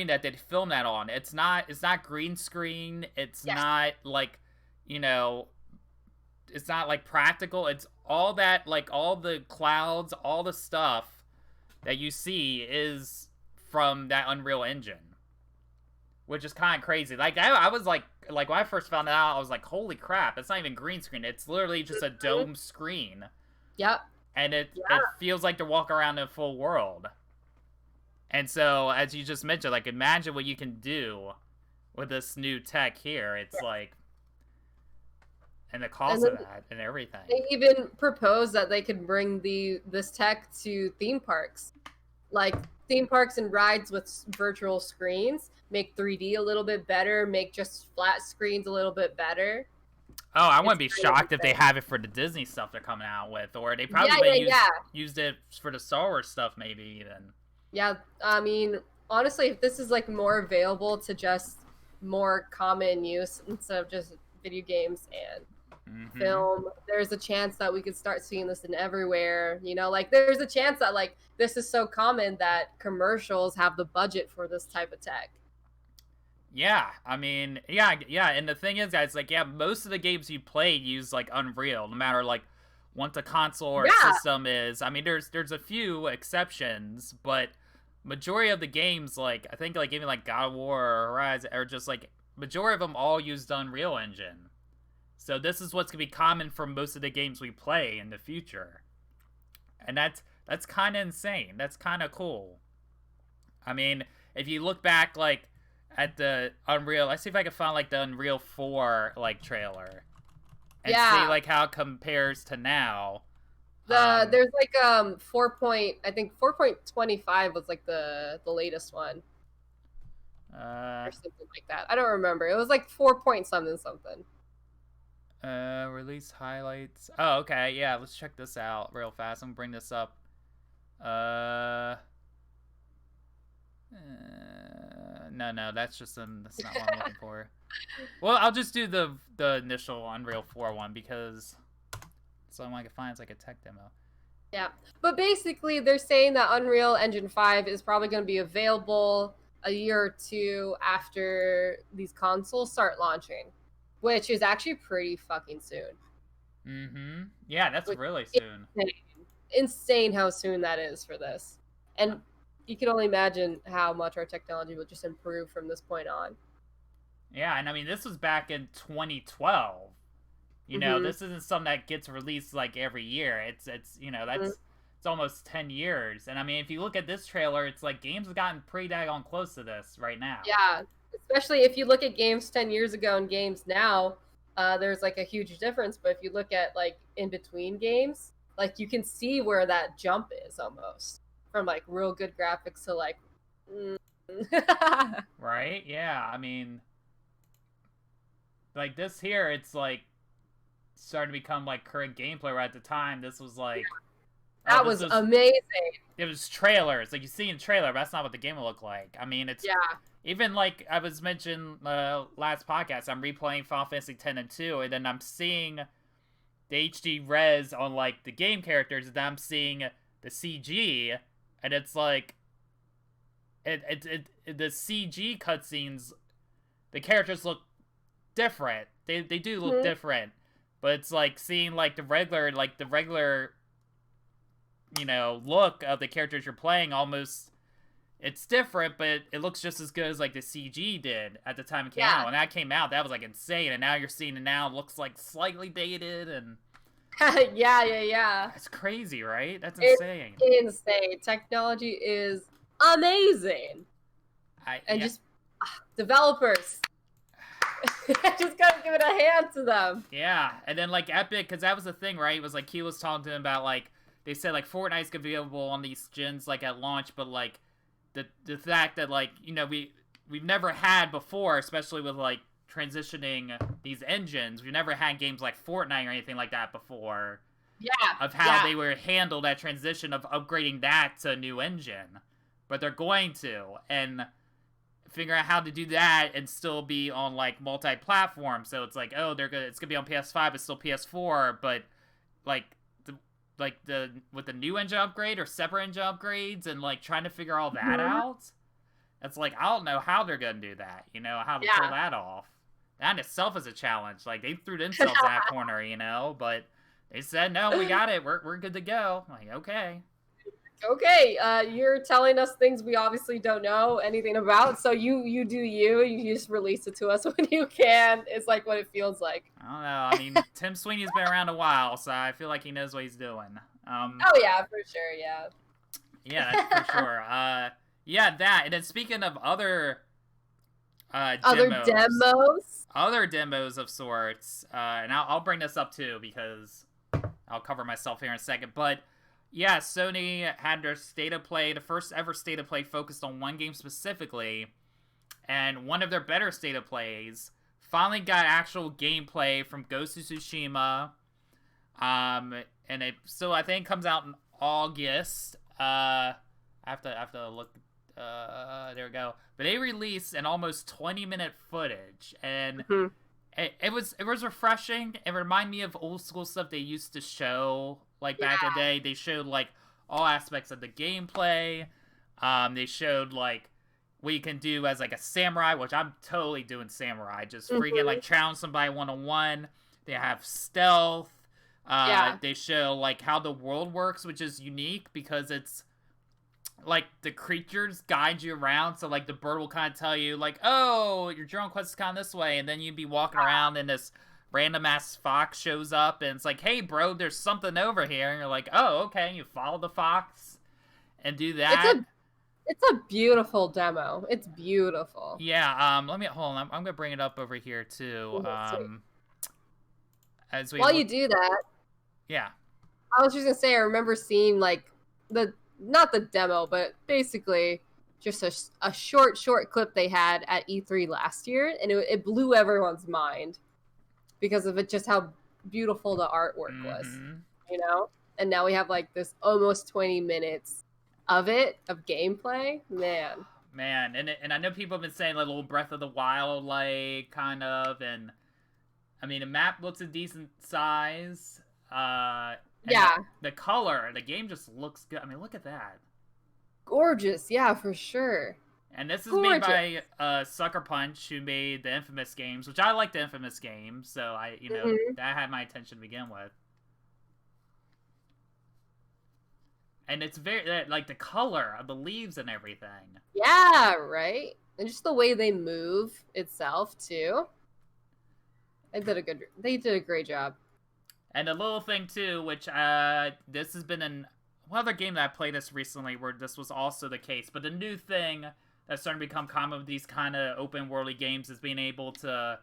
that they film that on. It's not green screen. It's not like, you know, it's not like practical. It's all that, like all the clouds, all the stuff that you see is from that Unreal Engine, which is kind of crazy. Like I was like when I first found it out, I was like, holy crap! It's not even green screen. It's literally just a dome screen. Yep. And it feels like to walk around in a full world. And so, as you just mentioned, like, imagine what you can do with this new tech here. It's like, and the cost of that and everything. They even proposed that they could bring this tech to theme parks. Like, theme parks and rides with virtual screens, make 3D a little bit better, make just flat screens a little bit better. Oh, I wouldn't be shocked if they have it for the Disney stuff they're coming out with, or they probably used it for the Star Wars stuff, maybe even. Yeah, I mean, honestly, if this is like more available to just more common use instead of just video games and film, there's a chance that we could start seeing this in everywhere. You know, like there's a chance that like this is so common that commercials have the budget for this type of tech. Yeah, I mean, yeah, and the thing is, guys, like, yeah, most of the games you play use, like, Unreal, no matter, like, what the console or system is. I mean, there's a few exceptions, but majority of the games, like, I think, like, even, like, God of War or Horizon, are just, like, majority of them all use the Unreal Engine. So this is what's going to be common for most of the games we play in the future. And that's kind of insane. That's kind of cool. I mean, if you look back, like, at the Unreal, let's see if I can find like the Unreal 4 like trailer and see like how it compares to now. There's like 4.25 was like the latest one. Or something like that. I don't remember. It was like 4 point something. Release highlights. Oh, okay. Yeah, let's check this out real fast. I'm gonna bring this up. No, that's not what I'm looking for. Well, I'll just do the initial Unreal 4 one because so I can find it's like a tech demo. Yeah, but basically they're saying that Unreal Engine 5 is probably going to be available a year or two after these consoles start launching, which is actually pretty fucking soon. Yeah, that's really soon. Insane how soon that is for this. And you can only imagine how much our technology will just improve from this point on. Yeah, and I mean, this was back in 2012. You know, this isn't something that gets released like every year. It's you know, it's almost 10 years. And I mean, if you look at this trailer, it's like games have gotten pretty daggone close to this right now. Yeah, especially if you look at games 10 years ago and games now, there's like a huge difference. But if you look at like in between games, like you can see where that jump is almost. From like real good graphics to like right? Yeah, I mean, like this here, it's like starting to become like current gameplay. Right at the time, this was like that was amazing. It was trailers, like you see in trailer, but that's not what the game will look like. I mean, it's even like I was mentioned last podcast. I'm replaying Final Fantasy 10 and 2, and then I'm seeing the HD res on like the game characters, and then I'm seeing the CG. And it's like, the CG cutscenes, the characters look different. They do look different, but it's like seeing like the regular, you know, look of the characters you're playing. Almost, it's different, but it looks just as good as like the CG did at the time it came out. When that came out, that was like insane. And now you're seeing it now, it looks like slightly dated and. Yeah. That's crazy, right? That's insane. It's insane. Technology is amazing. Just developers. Just gotta give it a hand to them. Yeah, and then like Epic, because that was the thing, right? It was like he was talking to them about like they said like Fortnite's gonna be available on these gens like at launch, but like the fact that like you know we've never had before, especially with like transitioning these engines. We've never had games like Fortnite or anything like that before. Yeah. Of how they would handle that transition of upgrading that to a new engine. But they're going to. And figure out how to do that and still be on like multi-platform. So it's like, oh, it's gonna be on PS5, it's still PS4, but like the with the new engine upgrade or separate engine upgrades and like trying to figure all that out. It's like, I don't know how they're gonna do that. How to pull that off. That in itself is a challenge. Like, they threw themselves in that corner, but they said, no, we got it. We're good to go. I'm like, okay. Okay, you're telling us things we obviously don't know anything about, so you do you just release it to us when you can. It's like what it feels like. I don't know. I mean, Tim Sweeney's been around a while, so I feel like he knows what he's doing. Oh yeah, for sure, yeah. Yeah, that's for sure. Yeah, that. And then speaking of other demos of sorts, and I'll bring this up too because I'll cover myself here in a second, but yeah, Sony had their State of Play, the first ever State of Play focused on one game specifically, and one of their better State of Plays finally got actual gameplay from Ghost of Tsushima, and it still, I think, comes out in August. I have to look, there we go. But they released an almost 20-minute footage, and it was refreshing. It reminded me of old school stuff they used to show. Like, back in the day, they showed, like, all aspects of the gameplay. They showed, like, what you can do as, like, a samurai, which I'm totally doing samurai. Just freaking, like, challenge somebody one-on-one. They have stealth. They show, like, how the world works, which is unique because it's, like, the creatures guide you around. So, like, the bird will kind of tell you, like, oh, your drone quest is kind of this way. And then you'd be walking around and this random ass fox shows up and it's like, hey bro, there's something over here, and you're like, oh, okay, and you follow the fox and do that. It's a beautiful demo. It's beautiful. Yeah, let me hold on. I'm gonna bring it up over here too. While you do that, yeah, I was just gonna say, I remember seeing like not the demo, but basically just a short clip they had at E3 last year, and it blew everyone's mind because of just how beautiful the artwork was, And now we have like this almost 20 minutes of gameplay. Man, and I know people have been saying like a little Breath of the Wild, like, kind of, and I mean the map looks a decent size. The color, the game just looks good. I mean, look at that. Gorgeous, yeah, for sure. And this is made by Sucker Punch, who made the Infamous games, which I like the Infamous games, so that had my attention to begin with. And it's very, like, the color of the leaves and everything. Yeah, right? And just the way they move itself, too. They did a great job. And a little thing, too, which, this has been one other game that I played this recently where this was also the case, but the new thing that's starting to become common with these kind of open-worldly games is being able to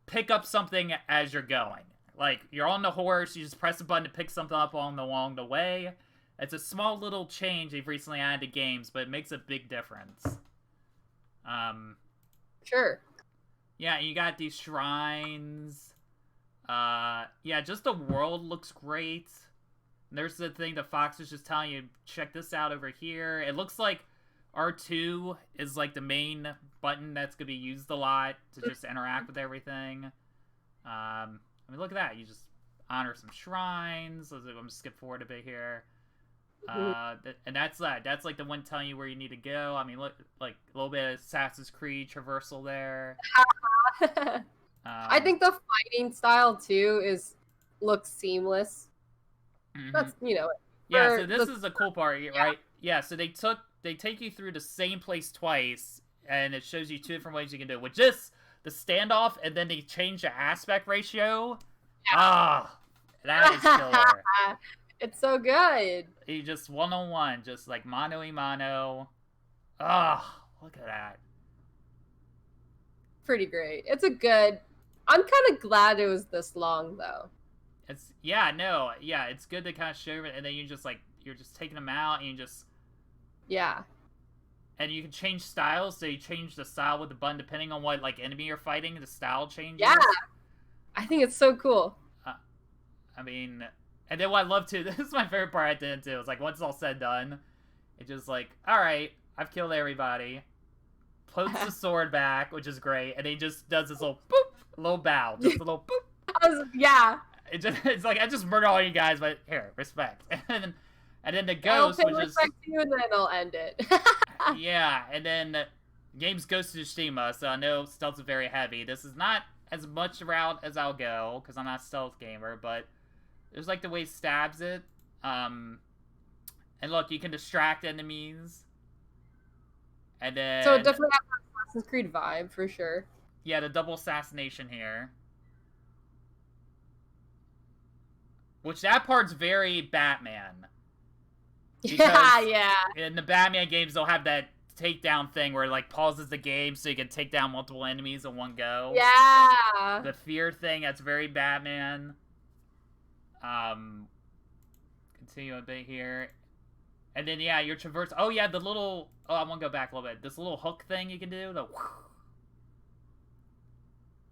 pick up something as you're going. Like, you're on the horse, you just press a button to pick something up along the way. It's a small little change they've recently added to games, but it makes a big difference. Sure. Yeah, you got these shrines. Yeah, just the world looks great. There's the thing the fox is just telling you, check this out over here. It looks like R2 is like the main button that's going to be used a lot to just interact with everything. I mean, look at that. You just honor some shrines. I'm going to skip forward a bit here. And that's that. That's like the one telling you where you need to go. I mean, look, like a little bit of Assassin's Creed traversal there. I think the fighting style too looks seamless. That's Yeah, so this is the cool part, right? Yeah, so they take you through the same place twice, and it shows you two different ways you can do it. With just the standoff, and then they change the aspect ratio. That is killer. It's so good. You just one-on-one, just like mano-a-mano. Look at that. Pretty great. I'm kind of glad it was this long, though. It's good to kind of show it, and then you're just taking them out, and you just... Yeah. And you can change styles, so you change the style with the button depending on what, like, enemy you're fighting, the style changes. Yeah! I think it's so cool. I mean... And then what I love, too, this is my favorite part at the end, too. It's like, once it's all said and done, it's just like, alright, I've killed everybody. puts the sword back, which is great, and he just does this little boop, little bow, just a little boop. Yeah. It's like, I just murder all you guys, but here, respect. And then the ghost, which is... respect you, and then I'll end it. Yeah, and then game's Ghost of Tsushima, so I know stealth is very heavy. This is not as much route as I'll go, because I'm not a stealth gamer, but there's like the way he stabs it. And look, you can distract enemies. And then... So it definitely has an Assassin's Creed vibe, for sure. Yeah, the double assassination here. Which, that part's very Batman. Yeah. In the Batman games, they'll have that takedown thing where it, like, pauses the game so you can take down multiple enemies in one go. Yeah. The fear thing, that's very Batman. Continue a bit here. And then, yeah, your traverse... Oh, yeah, the little... Oh, I want to go back a little bit. This little hook thing you can do.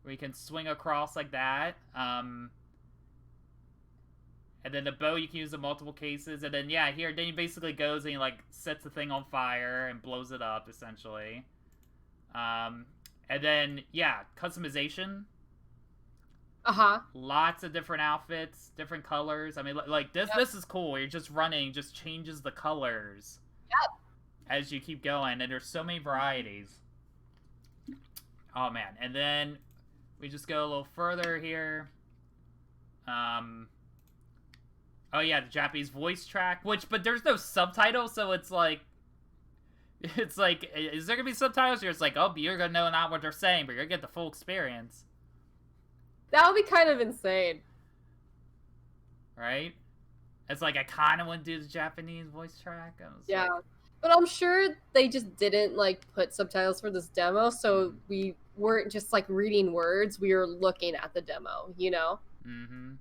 Where you can swing across like that. And then the bow you can use in multiple cases. And then, yeah, here, then he basically goes and he, like, sets the thing on fire and blows it up, essentially. And then, yeah, customization. Uh-huh. Lots of different outfits, different colors. I mean, like, this is cool. You're just running, just changes the colors. Yep. As you keep going. And there's so many varieties. Oh, man. And then we just go a little further here. Oh yeah, the Japanese voice track, but there's no subtitles, so it's like, is there gonna be subtitles? Or it's like, oh, you're gonna know not what they're saying, but you're gonna get the full experience. That would be kind of insane. Right? It's like, I kind of want to do the Japanese voice track. Yeah, but I'm sure they just didn't, like, put subtitles for this demo, so we weren't just, like, reading words, we were looking at the demo, you know? Mm-hmm.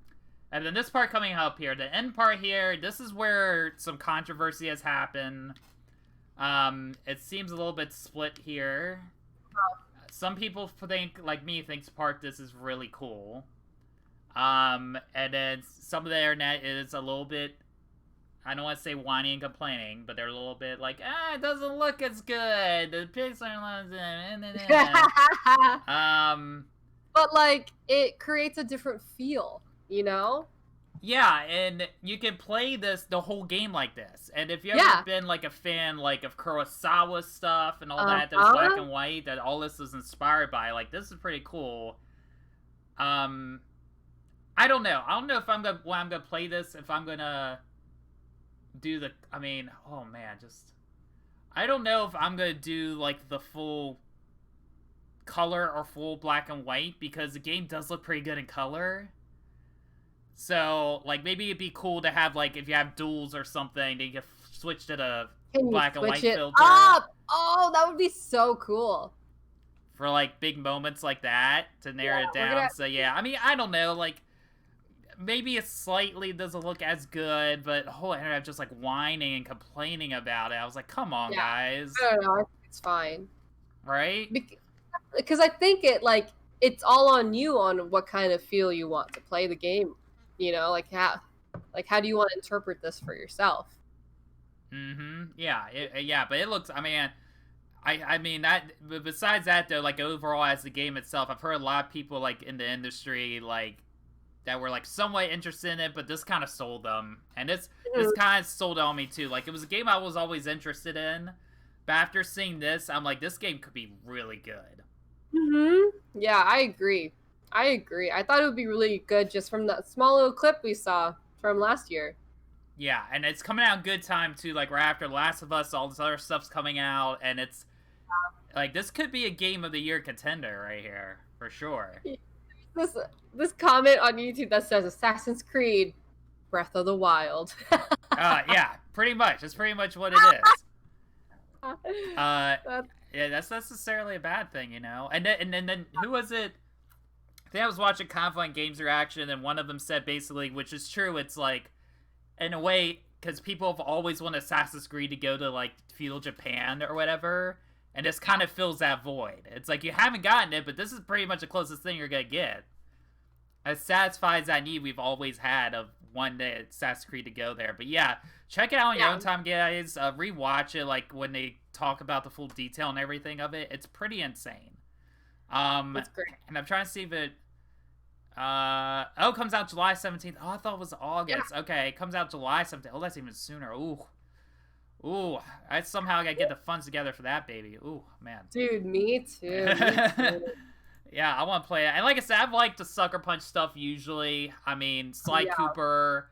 And then this part coming up here, the end part here, this is where some controversy has happened. It seems a little bit split here. Oh. Some people think, like me, thinks this is really cool. And then some of the internet is a little bit, I don't want to say whining and complaining, but they're a little bit like, it doesn't look as good. The Pixar loves it. But, like, it creates a different feel. You know? Yeah, and you can play the whole game like this. And if you've ever been, like, a fan, like, of Kurosawa stuff and all that was black and white, that all this is inspired by, like, this is pretty cool. I don't know. I don't know if I'm gonna play this, if I'm gonna do the... I mean, oh, man, I don't know if I'm gonna do, like, the full color or full black and white, because the game does look pretty good in color. So, like, maybe it'd be cool to have, like, if you have duels or something, you can switch to the black and white filter. Up? Oh, that would be so cool. For, like, big moments like that, to narrow it down. So, yeah, I mean, I don't know, like, maybe it slightly doesn't look as good, but the whole internet just, like, whining and complaining about it. I was like, come on, guys. I don't know, I think it's fine. Right? Because I think it's all on you on what kind of feel you want to play the game. You know, like how do you want to interpret this for yourself? Mm-hmm. Yeah, but it looks, I mean, that, but besides that, though, like, overall, as the game itself, I've heard a lot of people, like, in the industry, like, that were, like, somewhat interested in it, but this kind of sold them. And this kind of sold on me, too. Like, it was a game I was always interested in, but after seeing this, I'm like, this game could be really good. Mm-hmm. Yeah, I agree. I thought it would be really good just from that small little clip we saw from last year. Yeah, and it's coming out in good time, too. Like, right after Last of Us, all this other stuff's coming out, and it's, like, this could be a Game of the Year contender right here, for sure. This comment on YouTube that says Assassin's Creed, Breath of the Wild. Yeah, pretty much. That's pretty much what it is. Yeah, that's not necessarily a bad thing, you know? And then who was it? I think I was watching Conflict Games Reaction, and one of them said basically, which is true, it's like, in a way, because people have always wanted Assassin's Creed to go to, like, feudal Japan or whatever, and this kind of fills that void. It's like, you haven't gotten it, but this is pretty much the closest thing you're gonna get. It satisfies that need we've always had of one day Assassin's Creed to go there. But yeah, check it out on your own time, guys. Rewatch it, like when they talk about the full detail and everything of it. It's pretty insane. It's great. And I'm trying to see if it. It comes out July 17th. Oh, I thought it was August. Yeah. Okay, it comes out July 17th. Oh, that's even sooner. Ooh, I somehow gotta get the funds together for that, baby. Ooh, man. Dude, me too. Yeah, I want to play it. And like I said, I've liked the Sucker Punch stuff usually. I mean, Sly Cooper,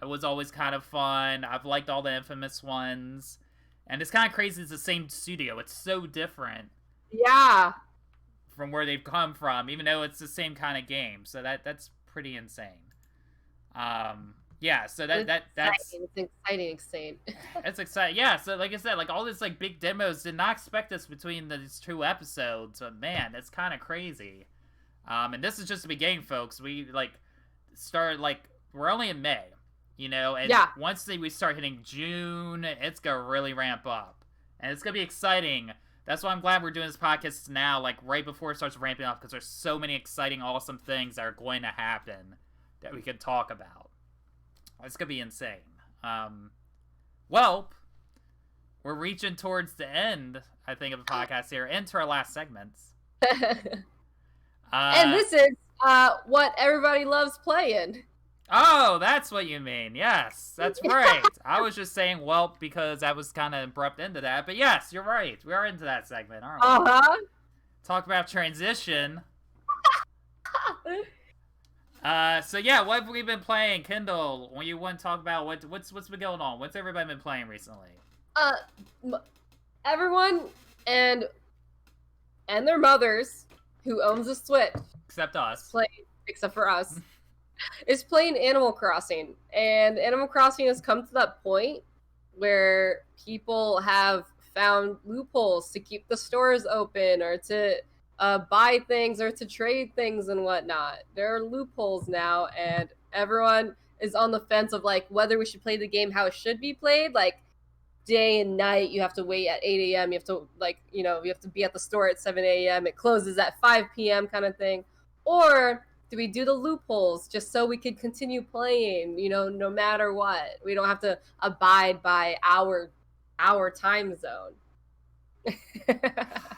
it was always kind of fun. I've liked all the Infamous ones. And it's kind of crazy it's the same studio. It's so different. Yeah. From where they've come from, even though it's the same kind of game. So that's pretty insane. Yeah, so that's it's exciting. It's exciting. Yeah, so like I said, like all this like big demos, did not expect this between these 2 episodes, but man, it's kind of crazy. And this is just the beginning, folks. We like start like we're only in May, you know, and once we start hitting June, it's gonna really ramp up, and it's gonna be exciting. That's why I'm glad we're doing this podcast now, like right before it starts ramping up, because there's so many exciting, awesome things that are going to happen that we can talk about. It's going to be insane. Well, we're reaching towards the end, I think, of the podcast here, into our last segments. And this is what everybody loves playing. Oh, that's what you mean. Yes, that's right. I was just saying, well, because I was kind of abrupt into that. But yes, you're right. We are into that segment, aren't we? Uh-huh. Talk about transition. So yeah, what have we been playing, Kindle? When you want to talk about what's been going on? What's everybody been playing recently? Everyone and their mothers who owns a Switch, except us, except for us, is playing Animal Crossing, and Animal Crossing has come to that point where people have found loopholes to keep the stores open or to buy things or to trade things and whatnot. There are loopholes now, and everyone is on the fence of like whether we should play the game how it should be played, like day and night. You have to wait at 8 a.m. You have to you have to be at the store at 7 a.m. It closes at 5 p.m. kind of thing. Or do we do the loopholes just so we can continue playing, no matter what? We don't have to abide by our time zone.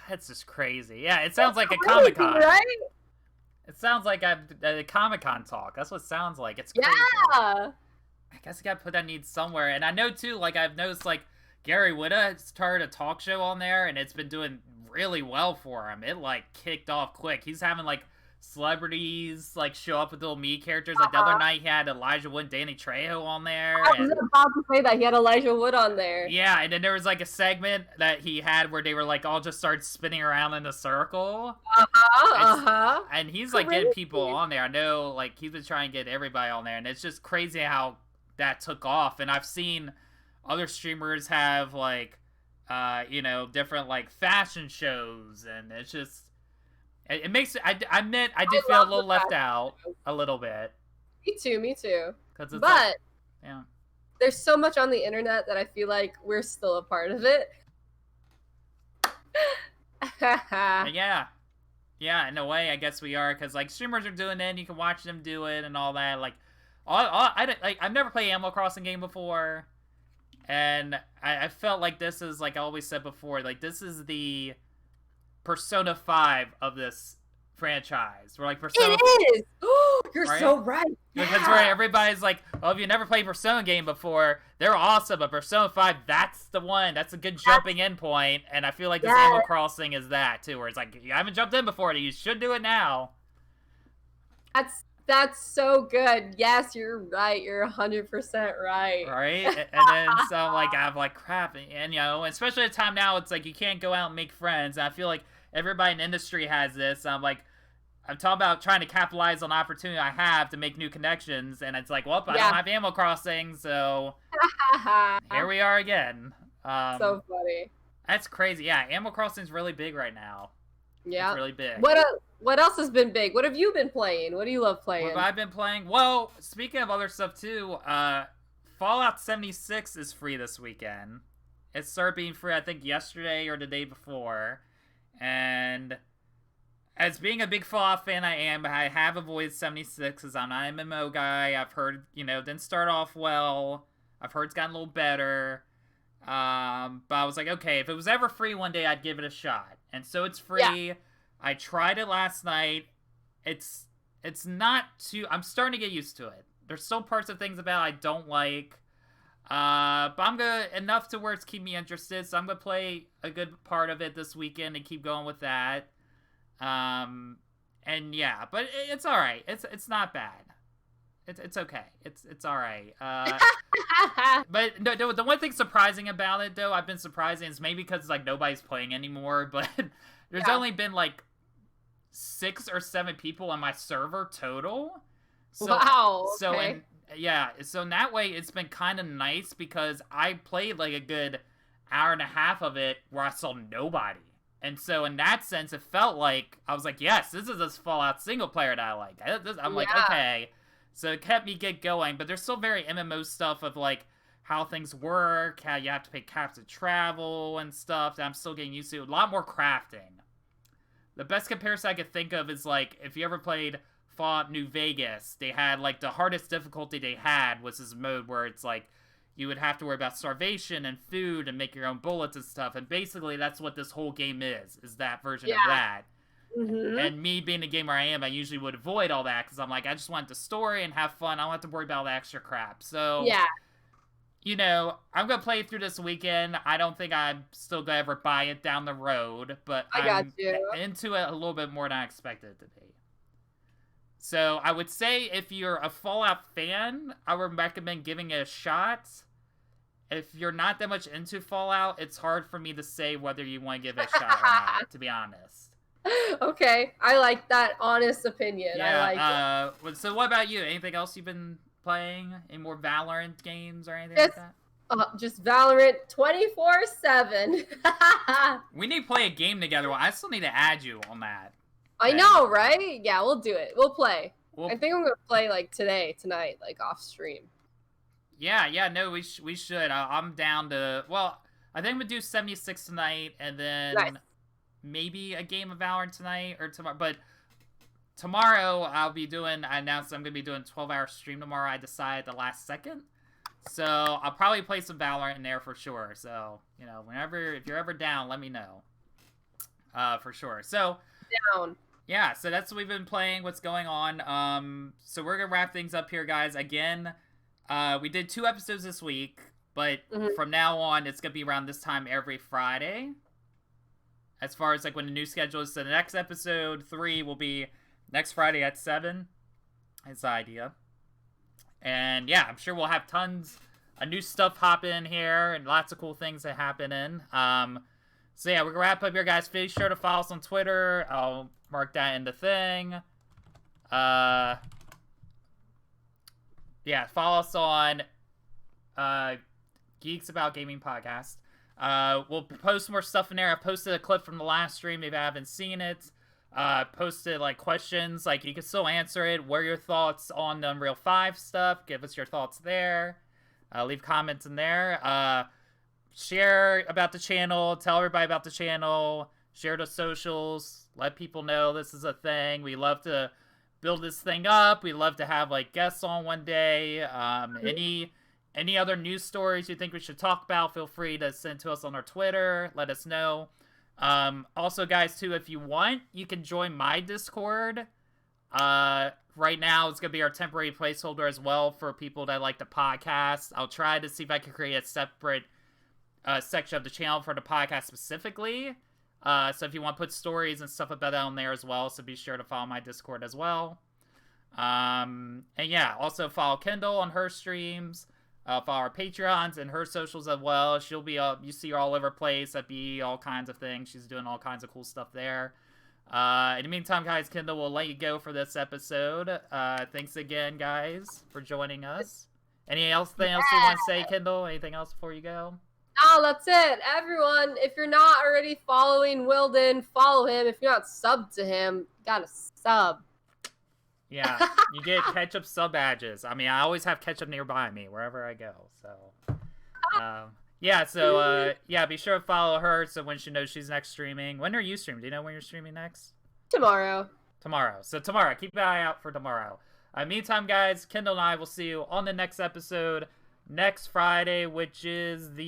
That's just crazy. Yeah, it sounds like a Comic-Con. Right? It sounds like a Comic-Con talk. That's what it sounds like. It's crazy. Yeah. I guess I gotta put that need somewhere. And I know, too, like, I've noticed, like, Gary Whitta started a talk show on there, and it's been doing really well for him. It, like, kicked off quick. He's having, like, celebrities, like, show up with little me characters. Like, the other night, he had Elijah Wood and Danny Trejo on there. I was about to say that. He had Elijah Wood on there. Yeah, and then there was, like, a segment that he had where they were, like, all just started spinning around in a circle. And he's, like, getting people on there. I know, like, he's been trying to get everybody on there, and it's just crazy how that took off. And I've seen other streamers have, like, different, like, fashion shows, and it's just... It makes I admit I did feel a little left out a little bit. Me too. But yeah, there's so much on the internet that I feel like we're still a part of it. Yeah, in a way, I guess we are, because like streamers are doing it, and you can watch them do it and all that. Like, I've never played Animal Crossing game before, and I felt like this is, like I always said before, like this is the Persona 5 of this franchise. We're like Persona. It is. You're right? So right. Because where everybody's like, oh, if you never played Persona game before, they're awesome. But Persona 5, that's the one. That's a good jumping in point. And I feel like this Animal Crossing is that too, where it's like you haven't jumped in before, you should do it now. That's so good. Yes, you're right. You're 100% right. Right? And then so I'm like crap, and especially at a time now, it's like you can't go out and make friends. And I feel like everybody in the industry has this. I'm talking about trying to capitalize on the opportunity I have to make new connections, and it's like, well, I don't have Animal Crossing, so here we are again. So funny. That's crazy. Yeah, Animal Crossing's really big right now. Yeah, it's really big. What else has been big? What have you been playing? What do you love playing? What have I been playing? Well, speaking of other stuff too, Fallout 76 is free this weekend. It started being free, I think, yesterday or the day before. And as being a big Fallout fan I am, I have avoided 76 because I'm not an MMO guy. I've heard, didn't start off well. I've heard it's gotten a little better. But I was like, okay, if it was ever free one day, I'd give it a shot. And so it's free. Yeah. I tried it last night. It's not too... I'm starting to get used to it. There's still parts of things about it I don't like. But I'm gonna... Enough to where it's keep me interested, so I'm gonna play a good part of it this weekend and keep going with that. And yeah, but it's alright. It's not bad. It's okay. It's alright. But no, the one thing surprising about it, though, I've been surprised, and it's maybe because, like, nobody's playing anymore, but there's only been, like, 6 or 7 people on my server total. So, wow. So, okay. So in that way, it's been kind of nice because I played, like, a good hour and a half of it where I saw nobody. And so in that sense, it felt like, I was like, yes, this is this Fallout single player that I like. I'm like, okay. So it kept me get going, but there's still very MMO stuff of, like, how things work, how you have to pay caps to travel and stuff that I'm still getting used to. A lot more crafting. The best comparison I could think of is, like, if you ever played Fallout New Vegas, they had, like, the hardest difficulty they had was this mode where it's, like, you would have to worry about starvation and food and make your own bullets and stuff. And basically, that's what this whole game is that version of that. Mm-hmm. And me being the gamer I am, I usually would avoid all that because I'm like, I just want the story and have fun. I don't have to worry about all the extra crap. So, I'm going to play it through this weekend. I don't think I'm still going to ever buy it down the road, but I'm into it a little bit more than I expected it to be. So, I would say if you're a Fallout fan, I would recommend giving it a shot. If you're not that much into Fallout, it's hard for me to say whether you want to give it a shot or not, to be honest. Okay, I like that honest opinion. Yeah, I like it. So what about you? Anything else you've been playing? Any more Valorant games or anything like that? Just Valorant 24/7. We need to play a game together. I still need to add you on that. I know, right? Yeah, we'll do it. We'll play. I think I'm going to play, like, tonight, like, off stream. Yeah, no, we should. I'm down to... Well, I think I'm going to do 76 tonight, and then maybe a game of Valorant tonight or tomorrow. But tomorrow, I announced I'm going to be doing a 12-hour stream tomorrow. I decided the last second. So, I'll probably play some Valorant in there for sure. So, if you're ever down, let me know. For sure. So... Down. Yeah, so that's what we've been playing, what's going on. So we're going to wrap things up here, guys. Again, we did 2 episodes this week, but from now on, it's going to be around this time every Friday. As far as, like, when the new schedule is, so the next episode, 3, will be next Friday at 7. It's the idea. And, yeah, I'm sure we'll have tons of new stuff hop in here and lots of cool things that happen in. So, yeah, we're going to wrap up here, guys. Be sure to follow us on Twitter. I'll mark that in the thing. Yeah, follow us on Geeks About Gaming Podcast. We'll post more stuff in there. I posted a clip from the last stream if you haven't seen it. Posted, like, questions. Like, you can still answer it. What are your thoughts on the Unreal 5 stuff? Give us your thoughts there. Leave comments in there. Share about the channel, tell everybody about the channel, share the socials, let people know this is a thing. We love to build this thing up. We love to have, like, guests on one day. Any other news stories you think we should talk about, feel free to send to us on our Twitter. Let us know. Also, guys, too, if you want, you can join my Discord. Right now, it's going to be our temporary placeholder as well for people that like the podcast. I'll try to see if I can create a separate section of the channel for the podcast specifically. So if you want to put stories and stuff about that on there as well, so be sure to follow my Discord as well. And yeah, also follow Kendall on her streams. Follow our Patreons and her socials as well. She'll be you see her all over the place at BE, all kinds of things. She's doing all kinds of cool stuff there. In the meantime, guys, Kendall will let you go for this episode. Thanks again, guys, for joining us. Anything else you want to say, Kendall? Anything else before you go? Oh, that's it. Everyone, if you're not already following Wilden, follow him. If you're not subbed to him, gotta sub. Yeah, you get ketchup sub badges. I mean, I always have ketchup nearby me wherever I go. So, yeah, be sure to follow her so when she knows she's next streaming. When are you streaming? Do you know when you're streaming next? Tomorrow. So tomorrow, keep an eye out for tomorrow. Meantime, guys, Kendall and I will see you on the next episode next Friday, which is the